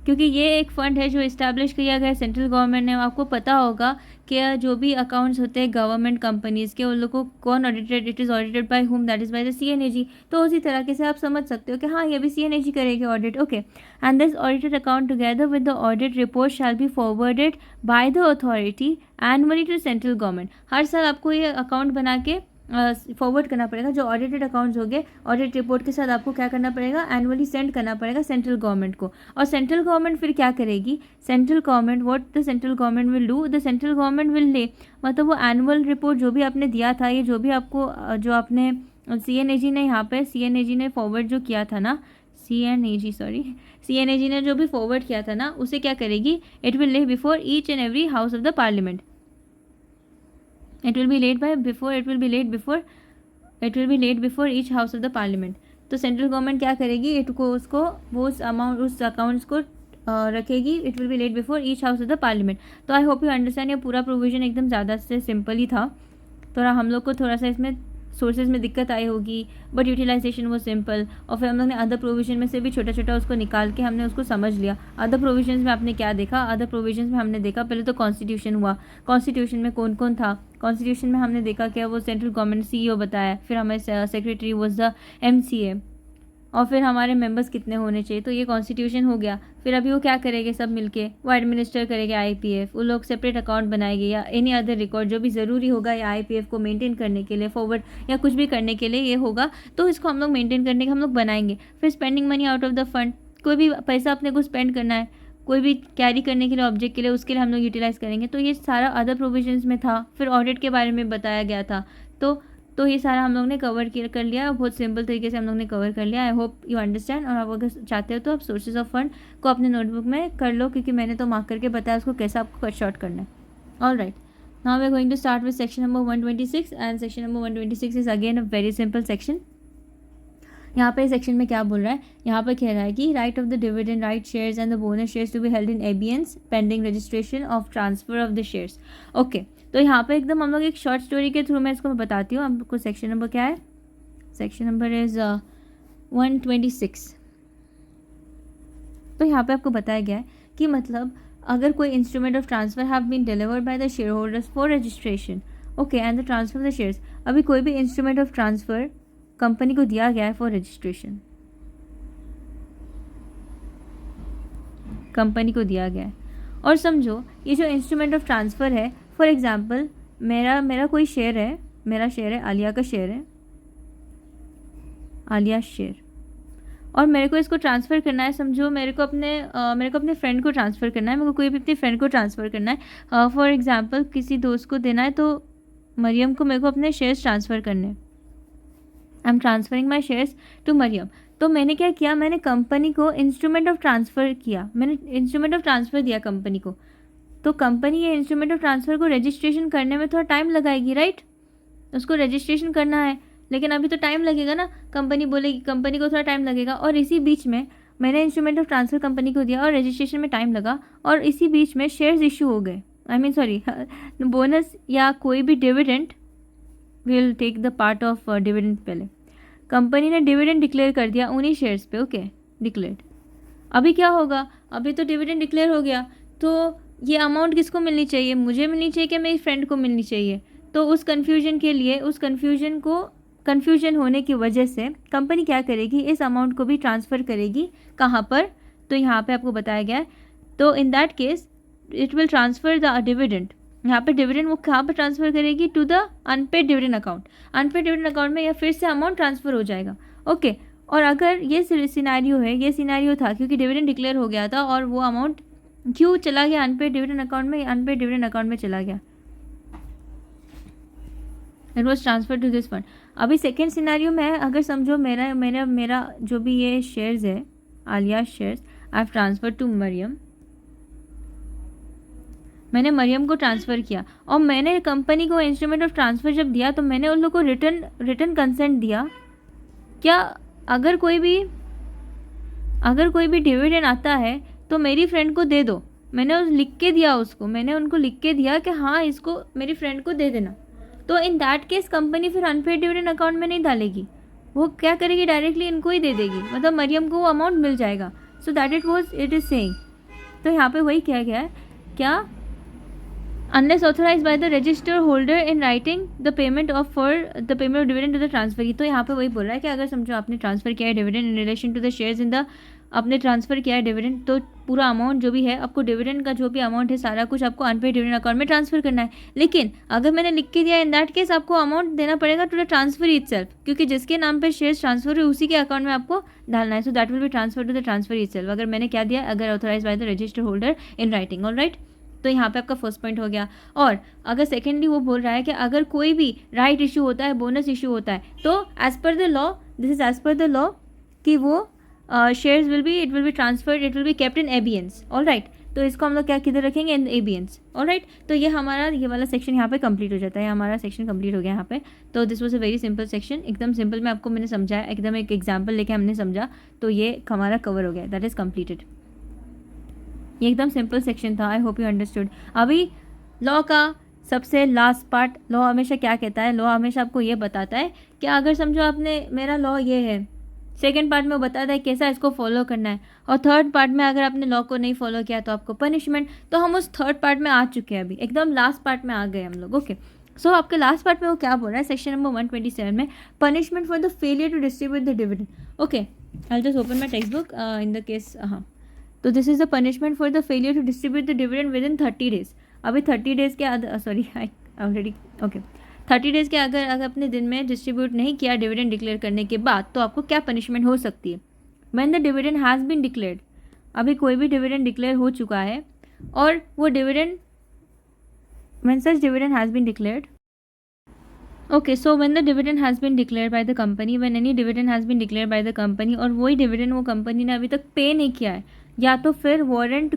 क्योंकि ये एक fund है जो establish किया गया है सेंट्रल गवर्नमेंट ने। आपको पता होगा कि जो भी अकाउंट्स होते हैं गवर्नमेंट कंपनीज़ के, उन लोगों को कौन audited, it is audited by whom, that is by the CNAG। तो उसी तरीके से आप समझ सकते हो कि हाँ ये भी CNAG करेगी audit. Okay, and this audited account together with the audit report shall be forwarded by the authority annually to central government. हर साल आपको ये अकाउंट बना के फॉरवर्ड करना पड़ेगा, जो ऑडिटेड अकाउंट्स हो गए ऑडिट रिपोर्ट के साथ आपको क्या करना पड़ेगा, एनुअली सेंड करना पड़ेगा सेंट्रल गवर्नमेंट को। और सेंट्रल गवर्नमेंट फिर क्या करेगी, central government, what the central government will do, the central government will lay, मतलब वो एनुअल रिपोर्ट जो भी आपने दिया था, ये जो भी आपको जो आपने CNAG ने यहाँ पे CNAG ने फॉरवर्ड जो किया था ना, CNAG ने जो भी फॉरवर्ड किया था ना, उसे क्या करेगी, it will lay before each and every house of the parliament. It will be laid before each house of the parliament। तो सेंट्रल गवर्नमेंट क्या करेगी, उसको वो उस अमाउंट, उस अकाउंट्स को रखेगी, it will B laid before each house of the parliament. तो आई होप यू अंडरस्टैंड, ये पूरा प्रोविजन एकदम ज़्यादा से सिंपल ही था। थोड़ा हम लोग को थोड़ा सा इसमें सोर्सेज में दिक्कत आई होगी, बट यूटिलाइजेशन वो सिंपल। और फिर हम लोग ने अदर प्रोविजन में से भी छोटा छोटा उसको निकाल के हमने उसको समझ लिया। अदर प्रोविजंस में आपने क्या देखा, अदर प्रोविजंस में हमने देखा पहले तो कॉन्स्टिट्यूशन हुआ, कॉन्स्टिट्यूशन में कौन कौन था, कॉन्स्टिट्यूशन में हमने देखा क्या, वो सेंट्रल गवर्नमेंट CEO बताया, फिर हमारे सेक्रेटरी वॉज द MCA, और फिर हमारे मेंबर्स कितने होने चाहिए, तो ये कॉन्स्टिट्यूशन हो गया। फिर अभी वो क्या करेंगे, सब मिलके वो एडमिनिस्टर करेंगे IPF, वो लोग सेपरेट अकाउंट बनाएंगे या एनी अदर रिकॉर्ड जो भी ज़रूरी होगा या IPF को मेंटेन करने के लिए, फॉरवर्ड या कुछ भी करने के लिए ये होगा, तो इसको हम लोग मेंटेन करने के हम लोग बनाएंगे। फिर spending money out of the fund, कोई भी पैसा अपने को स्पेंड करना है, कोई भी कैरी करने के लिए ऑब्जेक्ट के लिए, उसके लिए हम लोग यूटिलाइज़ करेंगे। तो ये सारा अदर प्रोविजंस में था। फिर ऑडिट के बारे में बताया गया था। तो ये सारा हम लोग ने कवर कर लिया, बहुत सिंपल तरीके से हम लोग ने कवर कर लिया। I hope you understand. और आप अगर चाहते हो तो आप सोर्सेज ऑफ फंड को अपने नोटबुक में कर लो, क्योंकि मैंने तो मार्क करके बताया उसको कैसे आपको कट शॉर्ट करना है। All right, now we are going to start with section number 126 and section number 126 is again a very simple section. यहाँ पे सेक्शन में क्या बोल रहा है, यहाँ पे कह रहा है कि right of the dividend right shares and the bonus shares to be held in abeyance pending registration of transfer of the shares. Okay, तो यहाँ पे एकदम हम लोग एक शॉर्ट स्टोरी के थ्रू मैं इसको मैं बताती हूँ आपको। सेक्शन नंबर क्या है, सेक्शन नंबर इज 126। तो यहाँ पे आपको बताया गया है कि मतलब अगर कोई instrument of transfer have been delivered by the shareholders for registration, okay, and the transfer of the shares, अभी कोई भी इंस्ट्रूमेंट ऑफ ट्रांसफर कंपनी को दिया गया है फॉर रजिस्ट्रेशन, कंपनी को दिया गया है। और समझो ये जो इंस्ट्रूमेंट ऑफ ट्रांसफ़र है, फॉर एग्जांपल मेरा कोई शेयर है, मेरा शेयर है, आलिया का शेयर है, आलिया शेयर, और मेरे को इसको ट्रांसफ़र करना है। समझो मेरे को अपने फ्रेंड को ट्रांसफ़र करना है, मेरे को कोई भी अपने फ्रेंड को ट्रांसफ़र करना है। फॉर एग्जांपल किसी दोस्त को देना है, तो मरियम को मेरे को अपने शेयर्स ट्रांसफ़र करने, I am transferring my shares to Mariam. तो मैंने क्या किया, मैंने कंपनी को इंस्ट्रूमेंट ऑफ ट्रांसफ़र किया, मैंने इंस्ट्रूमेंट ऑफ ट्रांसफ़र दिया कंपनी को। तो कंपनी ये इंस्ट्रूमेंट ऑफ ट्रांसफ़र को रजिस्ट्रेशन करने में थोड़ा टाइम लगाएगी, राइट। उसको रजिस्ट्रेशन करना है, लेकिन अभी तो टाइम लगेगा ना, कंपनी बोलेगी, कंपनी को थोड़ा टाइम लगेगा। और इसी बीच में मैंने इंस्ट्रूमेंट ऑफ ट्रांसफ़र कंपनी को दिया और रजिस्ट्रेशन में टाइम लगा, और इसी बीच में शेयर्स इशू हो गए, आई मीन सॉरी बोनस या कोई भी dividend, will take the part of dividend. पहले कंपनी ने डिविडेंड डिक्लेयर कर दिया उन्हीं शेयर्स पे, ओके डिक्लेयर्ड। अभी क्या होगा, अभी तो डिविडेंड डिक्लेयर हो गया, तो ये अमाउंट किसको मिलनी चाहिए, मुझे मिलनी चाहिए कि मेरी फ्रेंड को मिलनी चाहिए। तो उस कन्फ्यूजन के लिए, उस कन्फ्यूजन होने की वजह से कंपनी क्या करेगी, इस अमाउंट को भी ट्रांसफ़र करेगी कहाँ पर, तो यहाँ पे आपको बताया गया है। तो in that case it will transfer the dividend, यहाँ पे डिविडेंड वो कहाँ पर ट्रांसफ़र करेगी, to the unpaid dividend account. Unpaid dividend account में या फिर से अमाउंट ट्रांसफ़र हो जाएगा, ओके। और अगर ये सिनेरियो है, ये सिनेरियो था क्योंकि डिविडेंड डिक्लेयर हो गया था और वो अमाउंट क्यों चला गया अनपेड डिविडेंड अकाउंट में, अनपेड डिविडेंड अकाउंट में चला गया, it was transfer to this fund. अभी सेकेंड सिनेरियो में अगर समझो मेरा मेरा मेरा जो भी ये शेयर्स है, Aliya shares, I have transfer to Mariam, मैंने मरियम को ट्रांसफ़र किया और मैंने कंपनी को इंस्ट्रूमेंट ऑफ ट्रांसफ़र जब दिया तो मैंने उन लोगों को रिटर्न कंसेंट दिया। क्या अगर कोई भी डिविडेंड आता है तो मेरी फ्रेंड को दे दो, मैंने लिख के दिया उसको, मैंने उनको लिख के दिया कि हाँ इसको मेरी फ्रेंड को दे देना। तो इन दैट केस कंपनी फिर अनपेड डिविडेंड अकाउंट में नहीं डालेगी, वो क्या करेगी, डायरेक्टली इनको ही दे देगी, मतलब मरियम को वो अमाउंट मिल जाएगा। So that it is saying. तो यहाँ पे वही किया गया है, क्या, unless authorized by the register holder in writing the payment of dividend to the transferee। तो यहाँ पे वही बोल रहा है कि अगर समझो आपने ट्रांसफ़र किया है dividend in relation to the shares in the, आपने ट्रांसफ़र किया है डिविडेंड, तो पूरा अमाउंट जो भी है आपको, डिविडेंड का जो भी अमाउंट है सारा कुछ आपको अनपेड डिविडेंड अकाउंट में ट्रांसफ़र करना है। लेकिन अगर मैंने लिख के दिया इन दैट केस आपको अमाउंट देना पड़ेगा टू द ट्रांसफरी इटसेल्फ, क्योंकि जिसके नाम पे शेयर्स ट्रांसफर हुए उसी के अकाउंट में आपको डालना है। So that will be transfer to the transferee itself, अगर मैंने क्या दिया, अगर authorise by the register holder in writing, alright. तो यहाँ पे आपका फर्स्ट पॉइंट हो गया। और अगर सेकेंडली वो बोल रहा है कि अगर कोई भी राइट इशू होता है, बोनस इशू होता है, तो as per the law, this is as per the law कि वो shares will be transferred, it will be kept in abeyance, alright. तो इसको हम लोग क्या किधर रखेंगे, इन एबियंस, ऑलराइट। तो ये हमारा ये वाला सेक्शन यहाँ पे कंप्लीट हो जाता है, हमारा सेक्शन कंप्लीट हो गया यहाँ पे। तो this was a very simple section, एकदम सिंपल में आपको मैंने समझाया, एकदम एक एग्जाम्पल लेके हमने समझा, तो ये हमारा कवर हो गया, दैट इज़ कम्प्लीटेड। ये एकदम सिंपल सेक्शन था, आई होप यू अंडरस्टूड। अभी लॉ का सबसे लास्ट पार्ट, लॉ हमेशा क्या कहता है, लॉ हमेशा आपको ये बताता है कि अगर समझो आपने, मेरा लॉ ये है, सेकेंड पार्ट में वो बताता है कैसा इसको फॉलो करना है, और थर्ड पार्ट में अगर आपने लॉ को नहीं फॉलो किया तो आपको पनिशमेंट। तो हम उस थर्ड पार्ट में आ चुके हैं, अभी एकदम लास्ट पार्ट में आ गए हम लोग, ओके। सो आपके लास्ट पार्ट में वो क्या बोल रहा है, सेक्शन नंबर 127 में, punishment for the failure to distribute the dividend, okay. I just open my text book in the case, हाँ। तो this is the punishment for the failure to distribute the dividend within 30 days. अभी 30 days के sorry I already, okay, 30 days के अगर अपने दिन में distribute नहीं किया डिविडेंड डिक्लेयर करने के बाद, तो आपको क्या पनिशमेंट हो सकती है। When the dividend has been declared, अभी कोई भी डिविडेंड डिक्लेयर हो चुका है और वो dividend, when such dividend has been declared, okay. So when the dividend has been declared by the company, when any dividend has been declared by the company, और वही डिविडेंड वो कंपनी ने अभी तक पे नहीं किया है, या तो फिर warrant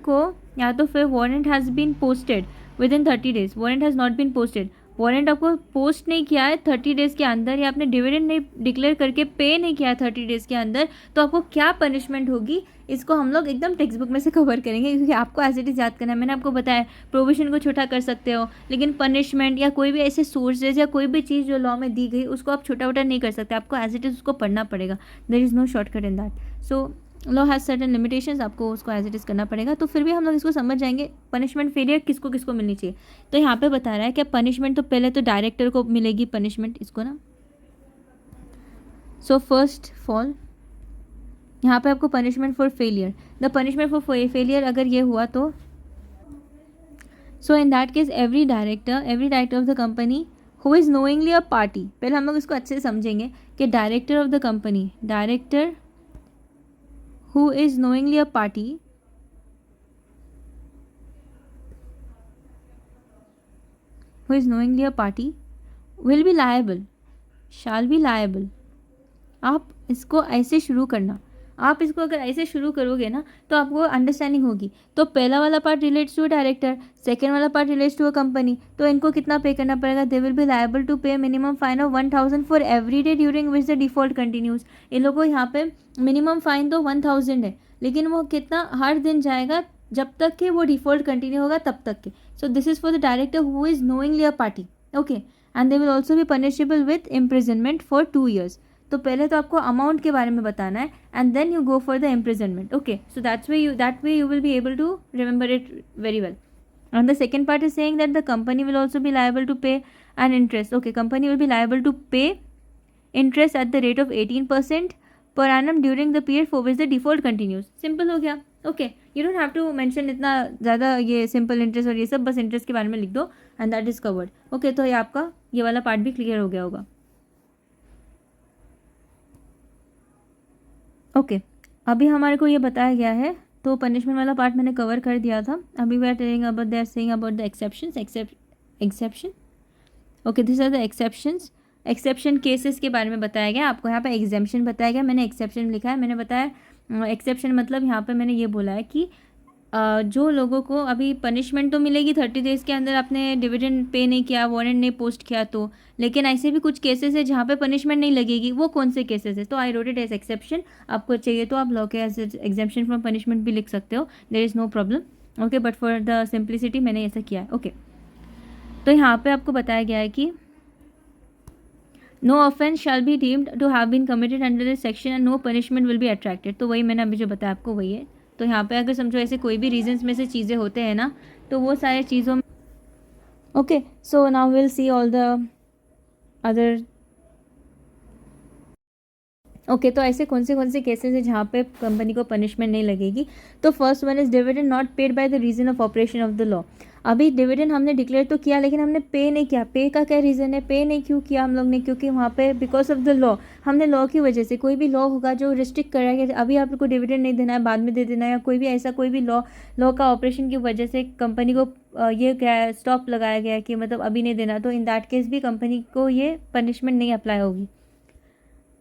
has been posted within 30 days, warrant has not been posted, warrant आपको पोस्ट नहीं किया है 30 डेज़ के अंदर, या आपने डिविडेंड नहीं डिक्लेयर करके पे नहीं किया है 30 डेज़ के अंदर, तो आपको क्या पनिशमेंट होगी, इसको हम लोग एकदम टेक्स्ट बुक में से कवर करेंगे, क्योंकि आपको एज इट इज़ याद करना है। मैंने आपको बताया प्रोविजन को छोटा कर सकते हो, लेकिन पनिशमेंट या कोई भी ऐसे सोर्सेज या कोई भी चीज़ जो लॉ में दी गई उसको आप छोटा वोटा नहीं कर सकते, आपको एज इट इज़ उसको पढ़ना पड़ेगा, there is no shortcut in that. So law has certain limitations, आपको उसको एज इट इज़ करना पड़ेगा। तो फिर भी हम लोग इसको समझ जाएंगे, पनिशमेंट फेलियर किसको किसको मिलनी चाहिए। तो यहाँ पे बता रहा है कि पनिशमेंट तो पहले तो डायरेक्टर को मिलेगी पनिशमेंट, इसको ना। सो फर्स्ट फॉल यहाँ पे आपको punishment for failure, the punishment for failure अगर ये हुआ तो, so in that case every director of the company who is knowingly a party, पहले हम लोग इसको अच्छे से समझेंगे कि director of the company, director who is knowingly a party will be liable, shall be liable। आप इसको ऐसे शुरू करना, आप इसको अगर ऐसे शुरू करोगे ना तो आपको अंडरस्टैंडिंग होगी। तो पहला वाला part relates to a director, second वाला part relates to a company, तो इनको कितना पे करना पड़ेगा, they will be liable to pay minimum fine of 1000 for every day during which the default continues. इन लोगों को यहाँ पे मिनिमम फाइन तो 1000 है, लेकिन वो कितना हर दिन जाएगा, जब तक कि वो डिफॉल्ट कंटिन्यू होगा तब तक के। सो this is for the director who is knowingly a party, okay, and they will also be punishable with imprisonment for 2 years। तो पहले तो आपको अमाउंट के बारे में बताना है and then you go for the imprisonment, okay. So that way you will be able to remember it very well. And the second part is saying that the company will also be liable to pay an interest. Okay, company will be liable to pay interest at the rate of 18% per annum during the period for which the default continues. Simple हो गया, okay. You don't have to mention इतना ज़्यादा ये simple interest और ये सब, बस interest के बारे में लिख दो and that is covered. Okay, तो ये आपका ये वाला part भी clear हो गया होगा। ओके, अभी हमारे को ये बताया गया है, तो पनिशमेंट वाला पार्ट मैंने कवर कर दिया था। अभी we are telling about they are saying about the exceptions, exception, okay, this are the exceptions. Exception cases के बारे में बताया गया, आपको यहाँ पे एग्जेम्पशन बताया गया, मैंने एक्सेप्शन लिखा है। मैंने बताया एक्सेप्शन मतलब यहाँ पे मैंने ये बोला है कि जो लोगों को अभी पनिशमेंट तो मिलेगी 30 डेज़ के अंदर आपने डिविडेंड पे नहीं किया, वारंट नहीं पोस्ट किया तो, लेकिन ऐसे भी कुछ केसेस है जहाँ पे पनिशमेंट नहीं लगेगी। वो कौन से केसेस है, तो I wrote it as exception. आपको चाहिए तो आप लॉ के एज एग्जेम्पशन फ्रॉम पनिशमेंट भी लिख सकते हो, there is no problem, okay, but for the simplicity मैंने ऐसा किया है, ओके। तो यहाँ पे आपको बताया गया है कि no offence shall be deemed to have been committed under this section and no punishment will be attracted. तो वही मैंने अभी जो बताया आपको वही है। तो यहाँ पे अगर समझो ऐसे कोई भी रीजंस में से चीज़ें होते हैं ना, तो वो सारे चीज़ों में, okay. So now will see all the other, okay. तो ऐसे कौन से केसेस है जहाँ पे कंपनी को पनिशमेंट नहीं लगेगी। तो first one is dividend not paid by the reason of operation of the law. अभी डिविडेंड हमने डिक्लेयर तो किया लेकिन हमने पे नहीं किया। पे का क्या रीज़न है, पे नहीं क्यों किया हम लोग ने, क्योंकि वहाँ पे बिकॉज ऑफ द लॉ, हमने लॉ की वजह से, कोई भी लॉ होगा जो रिस्ट्रिक्ट कर रहा है कि अभी आपको डिविडेंड नहीं देना है, बाद में दे देना है, या कोई भी ऐसा कोई भी लॉ का ऑपरेशन की वजह से कंपनी को ये क्या स्टॉप लगाया गया कि मतलब अभी नहीं देना, तो इन दैट केस भी कंपनी को ये पनिशमेंट नहीं अप्लाई होगी।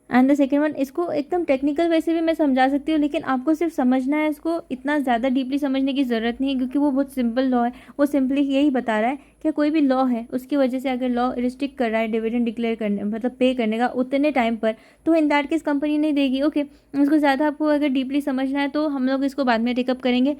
एंड द सेकेंड वन, इसको एकदम टेक्निकल वैसे भी मैं समझा सकती हूँ, लेकिन आपको सिर्फ समझना है, इसको इतना ज़्यादा डीपली समझने की ज़रूरत नहीं है क्योंकि वो बहुत सिंपल लॉ है। वो सिंपली यही बता रहा है कि कोई भी लॉ है उसकी वजह से अगर लॉ रिस्ट्रिक्ट कर रहा है डिविडेंड डिक्लेयर करने, मतलब पे करने का उतने टाइम पर, तो इन दैट केस कंपनी नहीं देगी, ओके। उसको ज़्यादा आपको अगर डीपली समझना है तो हम लोग इसको बाद में टेकअप करेंगे,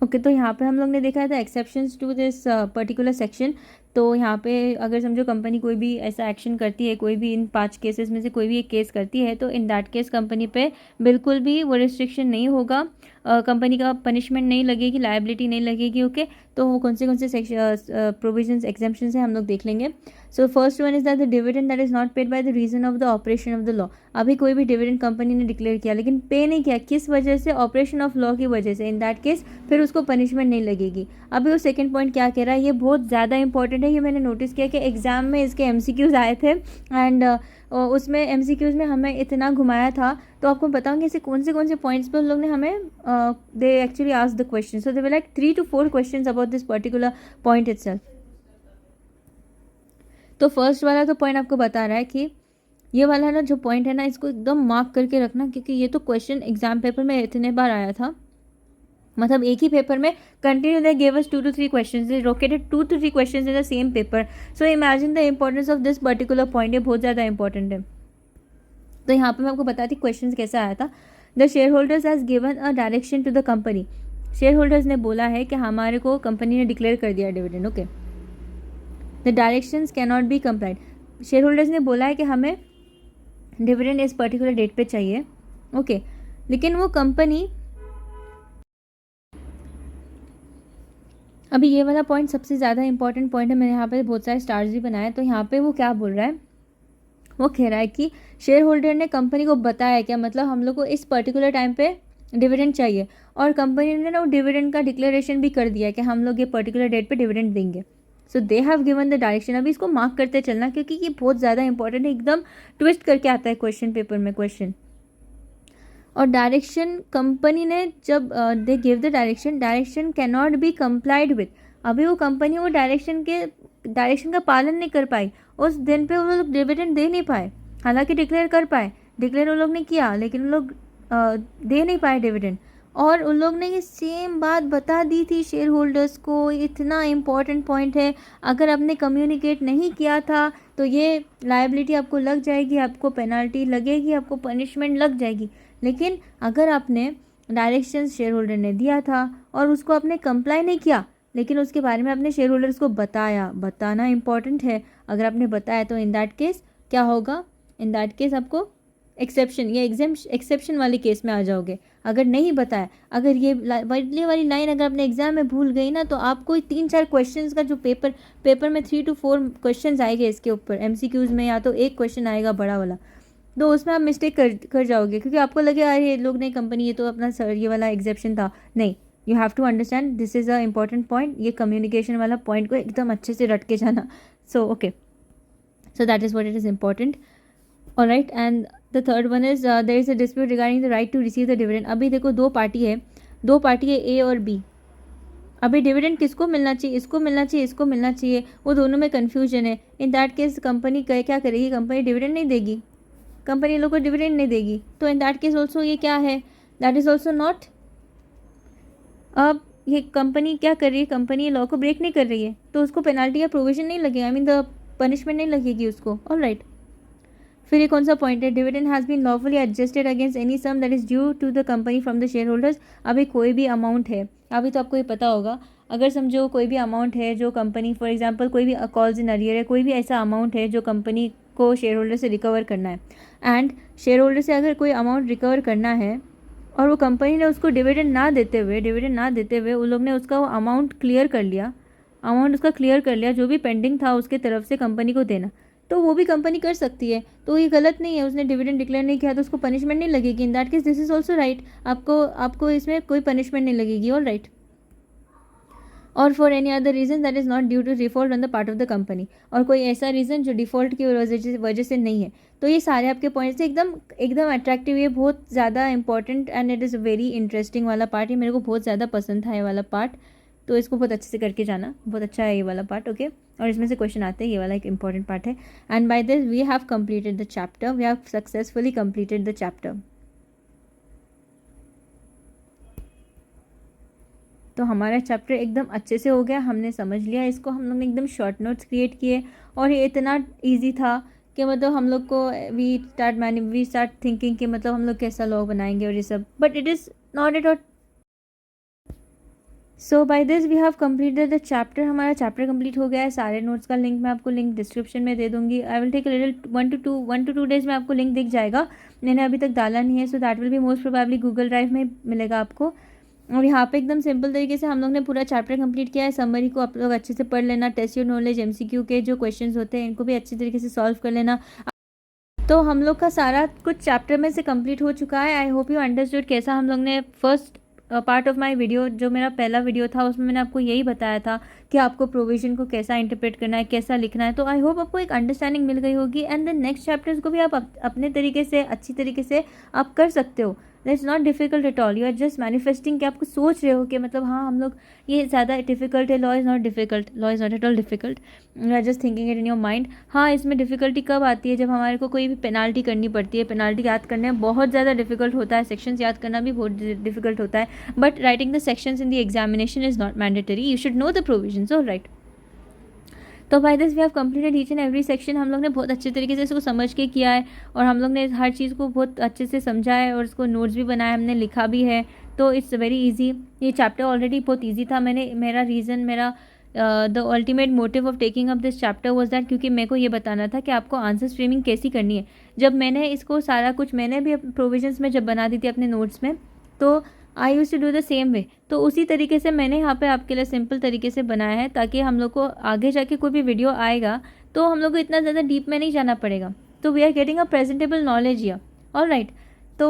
ओके। तो यहाँ पे हम लोग ने देखा था exceptions to this particular section. तो यहाँ पे अगर समझो कंपनी कोई भी ऐसा एक्शन करती है, कोई भी इन 5 केसेस में से कोई भी एक केस करती है, तो इन दैट केस कंपनी पे बिल्कुल भी वो रिस्ट्रिक्शन नहीं होगा, कंपनी का पनिशमेंट नहीं लगेगी, लायबिलिटी नहीं लगेगी, ओके। तो वो कौन से सेक्शन प्रोविजंस एक्सेम्पशंस है हम लोग देख लेंगे। So first one is that the dividend that is not paid by the reason of the operation of the law. अभी कोई भी डिविडेंड कंपनी ने डिक्लेयर किया लेकिन पे नहीं किया, किस वजह से, ऑपरेशन ऑफ लॉ की वजह से, इन दैट केस फिर उसको पनिशमेंट नहीं लगेगी। अभी वो सेकंड पॉइंट क्या कह रहा है, ये बहुत ज़्यादा इंपॉर्टेंट है, ये मैंने नोटिस किया कि एग्जाम में इसके एमसीक्यूज आए थे एंड उसमें एमसीक्यूज में हमें इतना घुमाया था। तो आपको बताऊंगी ऐसे कौन से पॉइंट्स पर उन लोग ने हमें they actually asked the question, so they were like 3 to 4 questions about this particular point itself. तो फर्स्ट वाला तो पॉइंट आपको बता रहा है कि ये वाला ना जो पॉइंट है ना, इसको एकदम मार्क करके रखना क्योंकि ये तो क्वेश्चन एग्जाम पेपर में इतने बार आया था, मतलब एक ही पेपर में continue they gave us 2 to 3 questions, they rocketed 2 to 3 questions in the same paper. So imagine the importance of this particular point, ये बहुत ज़्यादा इंपॉर्टेंट है। तो यहाँ पे मैं आपको बताती क्वेश्चन कैसे आया था। The shareholders has given a direction to the company. Shareholders ने बोला है कि हमारे को कंपनी ने डिक्लेयर कर दिया dividend, okay. The directions can not be complied. Share holders ने बोला है कि हमें डिविडेंड इस पर्टिकुलर डेट पे चाहिए, ओके, लेकिन वो कंपनी, अभी ये वाला पॉइंट सबसे ज़्यादा इंपॉर्टेंट पॉइंट है, मैंने यहाँ पे बहुत सारे स्टार्स भी बनाए। तो यहाँ पे वो क्या बोल रहा है, वो कह रहा है कि शेयर होल्डर ने कंपनी को बताया क्या, मतलब हम लोग को इस पर्टिकुलर टाइम पे डिविडेंड चाहिए और कंपनी ने ना वो डिविडेंड का डिक्लेरेशन भी कर दिया कि हम लोग ये पर्टिकुलर डेट पे डिविडेंड देंगे। So they have given the direction. अभी इसको मार्क करते चलना क्योंकि ये बहुत ज़्यादा इंपॉर्टेंट है, एकदम ट्विस्ट करके आता है क्वेश्चन पेपर में क्वेश्चन। और डायरेक्शन कंपनी ने जब they give the direction, direction can not be complied with. अभी वो कंपनी वो डायरेक्शन का पालन नहीं कर पाई, उस दिन पे वो लोग डिविडेंड दे नहीं पाए। हालांकि डिक्लेयर कर पाए, डिक्लेयर उन लोग ने किया, लेकिन उन लोग दे नहीं पाए डिविडेंड। और उन लोग ने ये सेम बात बता दी थी शेयर होल्डर्स को। इतना इम्पॉर्टेंट पॉइंट है, अगर आपने कम्युनिकेट नहीं किया था तो ये लायबिलिटी आपको लग जाएगी, आपको पेनल्टी लगेगी, आपको पनिशमेंट लग जाएगी। लेकिन अगर आपने डायरेक्शन शेयर होल्डर ने दिया था और उसको आपने कंप्लाई नहीं किया, लेकिन उसके बारे में आपने शेयर होल्डर्स को बताया, बताना इंपॉर्टेंट है। अगर आपने बताया तो इन दैट केस क्या होगा, इन दैट केस आपको एक्सेप्शन या एक्सेप्शन वाले केस में आ जाओगे। अगर नहीं बताया, अगर ये वाली लाइन अगर आपने एग्जाम में भूल गई ना, तो आपको 3-4 क्वेश्चंस का जो पेपर में 3 to 4 क्वेश्चंस आएंगे इसके ऊपर एमसीक्यूज में, या तो एक क्वेश्चन आएगा बड़ा वाला, तो उसमें आप मिस्टेक कर जाओगे, क्योंकि आपको लगे अरे ये लोग नहीं कंपनी, ये तो अपना सर ये वाला एग्जेप्शन था। नहीं, you have to understand this is a important point. ये कम्युनिकेशन वाला पॉइंट को एकदम अच्छे से रट के जाना। So okay, so that is what it is important. Alright, and the third one is there is a dispute regarding the right to receive the dividend. अभी देखो दो पार्टी है ए और बी। अभी डिविडेंड किसको मिलना चाहिए, इसको मिलना चाहिए, इसको मिलना चाहिए, वो दोनों में कन्फ्यूजन है। इन दैट केस कंपनी क्या करेगी, कंपनी डिविडेंड नहीं देगी, कंपनी लोग को डिविडेंड नहीं देगी। तो इन दैट केस ऑल्सो ये क्या है, दैट इज ऑल्सो नॉट। अब ये कंपनी क्या कर रही है, कंपनी लॉ को ब्रेक नहीं कर रही है, तो उसको पेनाल्टी या प्रोविजन नहीं लगेगा, आई मीन द पनिशमेंट नहीं लगेगी उसको। ऑल राइट, फिर ये कौन सा पॉइंट है, dividend has been lawfully adjusted against any sum that is due to the company from the shareholders. अभी कोई भी अमाउंट है, अभी तो आपको ये पता होगा, अगर समझो कोई भी अमाउंट है जो कंपनी, फॉर एग्जांपल कोई भी कॉल्स इन अरियर है, कोई भी ऐसा अमाउंट है जो कंपनी को शेयर होल्डर से रिकवर करना है, एंड शेयर होल्डर से अगर कोई अमाउंट रिकवर करना है और वो कंपनी ने उसको डिविडेंड ना देते हुए उन लोग ने उसका वो अमाउंट क्लियर कर लिया, अमाउंट उसका क्लियर कर लिया, जो भी पेंडिंग था उसके तरफ से कंपनी को देना, तो वो भी कंपनी कर सकती है। तो ये गलत नहीं है, उसने डिविडेंड डिक्लेयर नहीं किया तो उसको पनिशमेंट नहीं लगेगी। In that case this is also right, आपको इसमें कोई पनिशमेंट नहीं लगेगी। ऑल राइट, और for any other reason that is not due to default on the part of the company, और कोई ऐसा रीज़न जो डिफॉल्ट की वजह से नहीं है। तो ये सारे आपके पॉइंट्स एकदम अट्रैक्टिव, ये बहुत ज़्यादा important and it is very interesting वाला पार्ट। ये मेरे को बहुत ज़्यादा पसंद था ये वाला पार्ट, तो इसको बहुत अच्छे से करके जाना, बहुत अच्छा है ये वाला पार्ट। ओके, और इसमें से क्वेश्चन आते हैं, ये वाला एक इंपॉर्टेंट पार्ट है। And by this we have completed the chapter, we have successfully completed the chapter. तो हमारा चैप्टर एकदम अच्छे से हो गया, हमने समझ लिया इसको, हम लोग ने एकदम शॉर्ट नोट्स क्रिएट किए, और ये इतना ईजी था कि मतलब हम लोग को वी स्टार्ट थिंकिंग कि मतलब हम लोग कैसा लॉ बनाएंगे और ये सब, but it is not at all. So by this we have completed the chapter, हमारा चैप्टर कंप्लीट हो गया है। सारे नोट्स का लिंक मैं आपको लिंक डिस्क्रिप्शन में दे दूंगी। I will take little 1 to 2 days में आपको लिंक दिख जाएगा, मैंने अभी तक डाला नहीं है, so that will be most probably Google drive में मिलेगा आपको। और यहाँ पे एकदम सिंपल तरीके से हम लोग ने पूरा चैप्टर कंप्लीट किया है। समरी को आप लोग अच्छे से पढ़ लेना, टेस्ट योर नॉलेज, एमसीक्यू के जो क्वेश्चंस होते हैं इनको भी अच्छी तरीके से सॉल्व कर लेना। तो हम लोग का सारा कुछ चैप्टर में से कंप्लीट हो चुका है। आई होप यू अंडरस्टूड कैसा हम लोग ने first part of my video, जो मेरा पहला वीडियो था उसमें मैंने आपको यही बताया था कि आपको प्रोविजन को कैसा इंटरप्रेट करना है, कैसा लिखना है। तो आई होप आपको एक अंडरस्टैंडिंग मिल गई होगी, एंड द नेक्स्ट चैप्टर्स को भी आप अपने तरीके से अच्छी तरीके से आप कर सकते हो। That's not difficult at all, you are just manifesting कि आपको सोच रहे हो कि मतलब हाँ हम लोग ये ज़्यादा डिफिकल्ट है, law is not difficult, law is not at all difficult, you are just thinking it in your mind. हाँ, इसमें डिफिकल्टी कब आती है, जब हमारे को कोई भी पेनाल्टी करनी पड़ती है। पेनाल्टी याद करना बहुत ज़्यादा डिफिकल्ट होता है, सेक्शंस याद करना भी बहुत डिफिकल्ट होता है, but writing the sections in the examination is not mandatory, you should know the provisions. All right, तो by this we have completed each and every section. हम लोग ने बहुत अच्छे तरीके से इसको समझ के किया है, और हम लोग ने हर चीज़ को बहुत अच्छे से समझा है, और उसको नोट्स भी बनाए, हमने लिखा भी है। तो इट्स वेरी इजी, ये चैप्टर ऑलरेडी बहुत इजी था। मेरा the ultimate motive of taking up this chapter was that, क्योंकि मेरे को ये बताना था कि आपको आंसर स्ट्रीमिंग कैसी करनी है। जब मैंने इसको सारा कुछ मैंने भी प्रोविजंस में जब बना दी थी अपने नोट्स में, तो I use to do the same way. तो उसी तरीके से मैंने यहाँ पे आपके लिए सिंपल तरीके से बनाया है, ताकि हम लोग को आगे जाके कोई भी वीडियो आएगा तो हम लोग को इतना ज़्यादा डीप में नहीं जाना पड़ेगा। तो we are getting a presentable knowledge here. All right, तो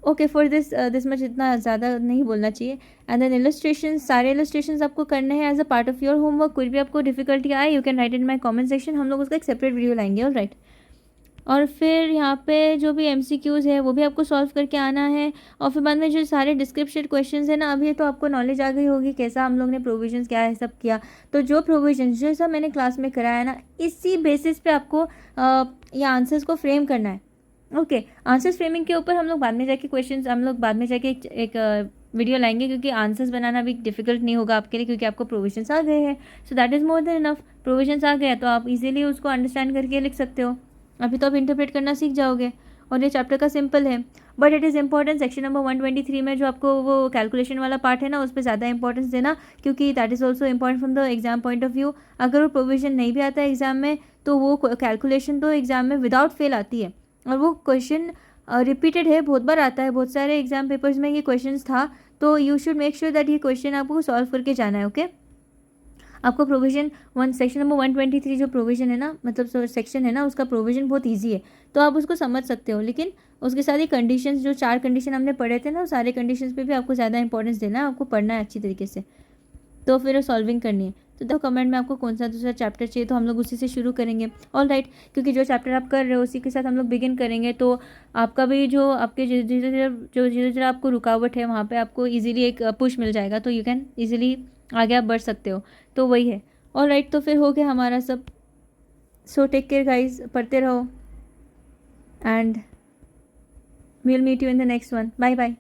ओके फॉर दिस मच, इतना ज़्यादा नहीं बोलना चाहिए। एंड देन इलस्ट्रेशन, सारे इलस्ट्रेशन आपको करने हैं as a part of your homework. कोई भी आपको डिफिकल्टी आए, you can write in my comment section, हम लोग उसका एक सेपरेट वीडियो लाएंगे। ऑल राइट, और फिर यहाँ पे जो भी MCQs है वो भी आपको सॉल्व करके आना है। और फिर बाद में जो सारे डिस्क्रिप्शन क्वेश्चंस है ना, अभी तो आपको नॉलेज आ गई होगी कैसा हम लोग ने प्रोविजंस क्या है सब किया। तो जो प्रोविजंस जो सब मैंने क्लास में कराया ना, इसी बेसिस पे आपको ये आंसर्स को फ्रेम करना है। ओके, आंसर्स फ्रेमिंग के ऊपर हम लोग बाद में जाके क्वेश्चंस हम लोग बाद में जाके एक वीडियो लाएंगे, क्योंकि आंसर्स बनाना भी डिफिकल्ट नहीं होगा आपके लिए, क्योंकि आपको प्रोविजंस आ गए हैं। So that is more than enough. Provisions आ गया तो आप इजीली उसको अंडरस्टैंड करके लिख सकते हो। अभी तो आप इंटरप्रेट करना सीख जाओगे, और ये चैप्टर का सिंपल है, but it is important section number 123 में जो आपको वो कैलकुलेशन वाला पार्ट है ना, उस पर ज़्यादा इंपॉर्टेंस देना, क्योंकि that is also important from the exam point of view. अगर वो प्रोविजन नहीं भी आता है एग्जाम में, तो वो कैलकुलेशन तो एग्जाम में विदाउट फेल आती है, और वो क्वेश्चन रिपीटेड है, बहुत बार आता है, बहुत सारे एग्जाम पेपर्स में ये क्वेश्चन था। तो you should make sure that ये क्वेश्चन आपको सॉल्व करके जाना है। ओके, आपको प्रोविजन सेक्शन नंबर 123 जो प्रोविजन है ना, मतलब सेक्शन है ना, उसका प्रोविजन बहुत इजी है, तो आप उसको समझ सकते हो। लेकिन उसके साथ ही कंडीशंस, जो 4 कंडीशन हमने पढ़े थे ना, वो सारे कंडीशंस पे भी आपको ज़्यादा इंपॉर्टेंस देना है, आपको पढ़ना है अच्छी तरीके से, तो फिर सॉल्विंग करनी है। तो देखो कमेंट में आपको कौन सा दूसरा चैप्टर चाहिए, तो हम लोग उसी से शुरू करेंगे। ऑल राइट, क्योंकि जो चैप्टर आप कर रहे हो उसी के साथ हम लोग बिगिन करेंगे, तो आपका भी जो आपके धीरे आपको रुकावट है वहाँ पे आपको इजीली एक पुश मिल जाएगा, तो यू कैन इजीली आगे आप बढ़ सकते हो। तो वही है। ऑल राइट, तो फिर हो गया हमारा सब। सो टेक केयर गाइज, पढ़ते रहो, and we'll meet you in the next one. Bye bye.